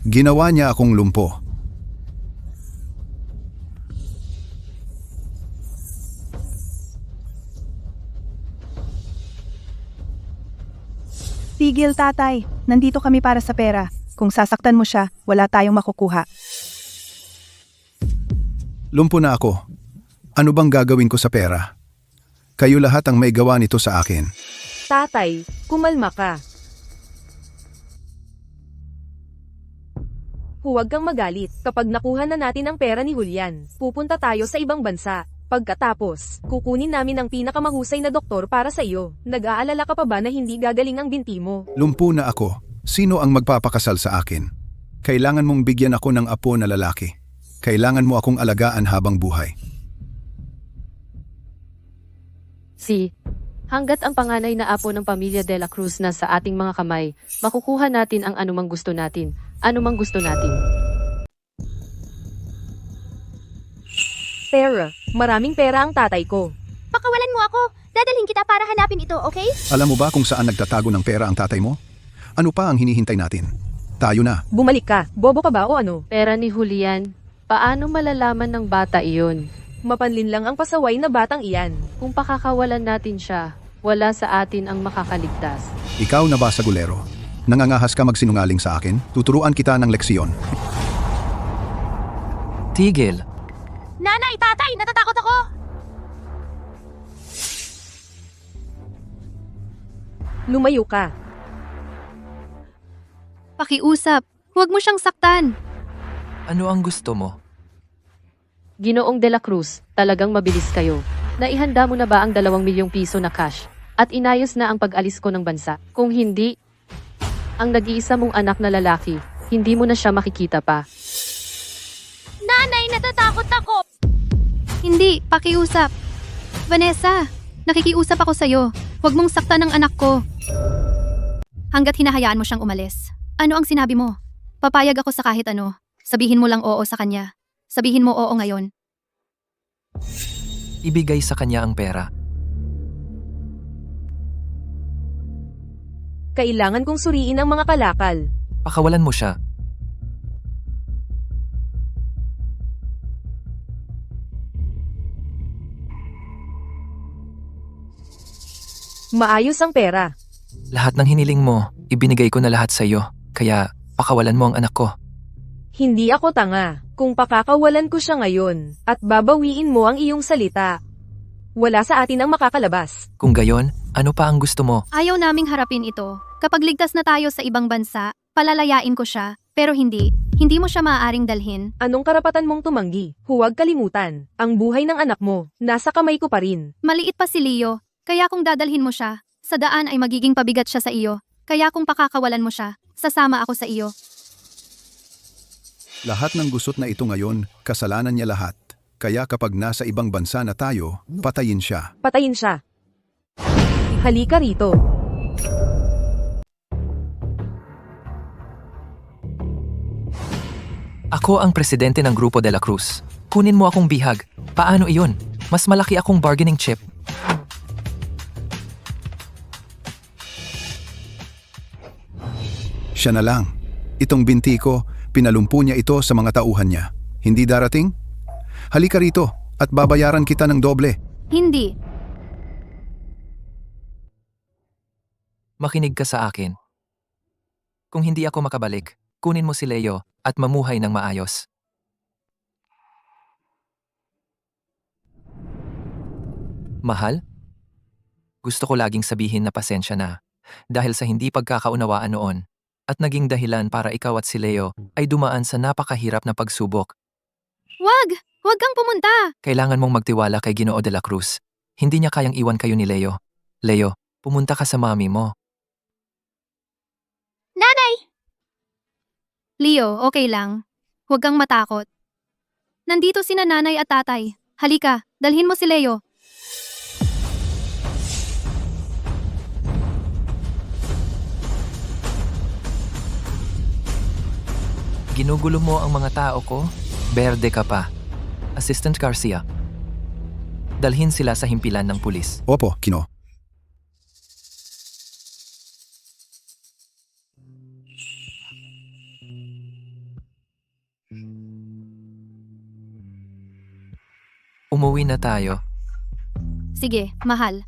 Ginawa niya akong lumpo. Tigil tatay, nandito kami para sa pera. Kung sasaktan mo siya, wala tayong makukuha. Lumpo na ako. Ano bang gagawin ko sa pera? Kayo lahat ang may gawa nito sa akin. Tatay, kumalma ka. Huwag kang magalit. Kapag nakuha na natin ang pera ni Julian, pupunta tayo sa ibang bansa. Pagkatapos, kukunin namin ang pinakamahusay na doktor para sa iyo. Nag-aalala ka pa ba na hindi gagaling ang binti mo? Lumpo na ako. Sino ang magpapakasal sa akin? Kailangan mong bigyan ako ng apo na lalaki. Kailangan mo akong alagaan habang buhay. Hanggat ang panganay na apo ng pamilya de la Cruz na sa ating mga kamay, makukuha natin ang anumang gusto natin. Anumang gusto natin. Tara, maraming pera ang tatay ko. Pakawalan mo ako. Dadalhin kita para hanapin ito, okay? Alam mo ba kung saan nagtatago ng pera ang tatay mo? Ano pa ang hinihintay natin? Tayo na. Bumalik ka. Bobo ka ba o ano? Pera ni Julian, paano malalaman ng bata iyon? Mapanlin lang ang pasaway na batang iyan. Kung pakakawalan natin siya, wala sa atin ang makakaligtas. Ikaw na ba, sagulero? Nangangahas ka magsinungaling sa akin? Tuturuan kita ng leksyon. Tigil. Nanay, tatay, natatakot ako! Lumayo ka. Pakiusap, huwag mo siyang saktan. Ano ang gusto mo? Ginoong de la Cruz, talagang mabilis kayo. Naihanda mo na ba ang 2 milyong piso na cash? At inayos na ang pag-alis ko ng bansa? Kung hindi, ang nag-iisa mong anak na lalaki, hindi mo na siya makikita pa. Nanay, natatakot ako! Hindi, pakiusap. Vanessa, nakikiusap ako sa'yo. Huwag mong saktan ang anak ko. Hanggat hinahayaan mo siyang umalis. Ano ang sinabi mo? Papayag ako sa kahit ano. Sabihin mo lang oo sa kanya. Sabihin mo oo ngayon. Ibigay sa kanya ang pera. Kailangan kong suriin ang mga kalakal. Pakawalan mo siya. Maayos ang pera. Lahat ng hiniling mo, ibinigay ko na lahat sa iyo. Kaya, pakawalan mo ang anak ko. Hindi ako tanga. Kung pakakawalan ko siya ngayon, at babawiin mo ang iyong salita, wala sa atin ang makakalabas. Kung gayon, ano pa ang gusto mo? Ayaw naming harapin ito. Kapag ligtas na tayo sa ibang bansa, palalayain ko siya. Pero hindi mo siya maaaring dalhin. Anong karapatan mong tumanggi? Huwag kalimutan, ang buhay ng anak mo, nasa kamay ko pa rin. Maliit pa si Leo, kaya kung dadalhin mo siya, sa daan ay magiging pabigat siya sa iyo. Kaya kung pakakawalan mo siya, sasama ako sa iyo. Lahat ng gusot na ito ngayon, kasalanan niya lahat. Kaya kapag nasa ibang bansa na tayo, patayin siya. Patayin siya. Halika rito. Ako ang presidente ng Grupo de la Cruz. Kunin mo akong bihag. Paano iyon? Mas malaki akong bargaining chip. Siya na lang. Itong binti ko, pinalumpo niya ito sa mga tauhan niya. Hindi darating? Halika rito at babayaran kita ng doble. Hindi. Makinig ka sa akin. Kung hindi ako makabalik, kunin mo si Leo at mamuhay ng maayos. Mahal? Gusto ko laging sabihin na pasensya na. Dahil sa hindi pagkakaunawaan noon. At naging dahilan para ikaw at si Leo ay dumaan sa napakahirap na pagsubok. Wag! Huwag kang pumunta! Kailangan mong magtiwala kay Ginoo de la Cruz. Hindi niya kayang iwan kayo ni Leo. Leo, pumunta ka sa mami mo. Nanay! Leo, okay lang. Huwag kang matakot. Nandito sina nanay at tatay. Halika, dalhin mo si Leo. Ginugulo mo ang mga tao ko? Berde ka pa. Assistant Garcia. Dalhin sila sa himpilan ng pulis. Opo, Kino. Umuwi na tayo. Sige, mahal.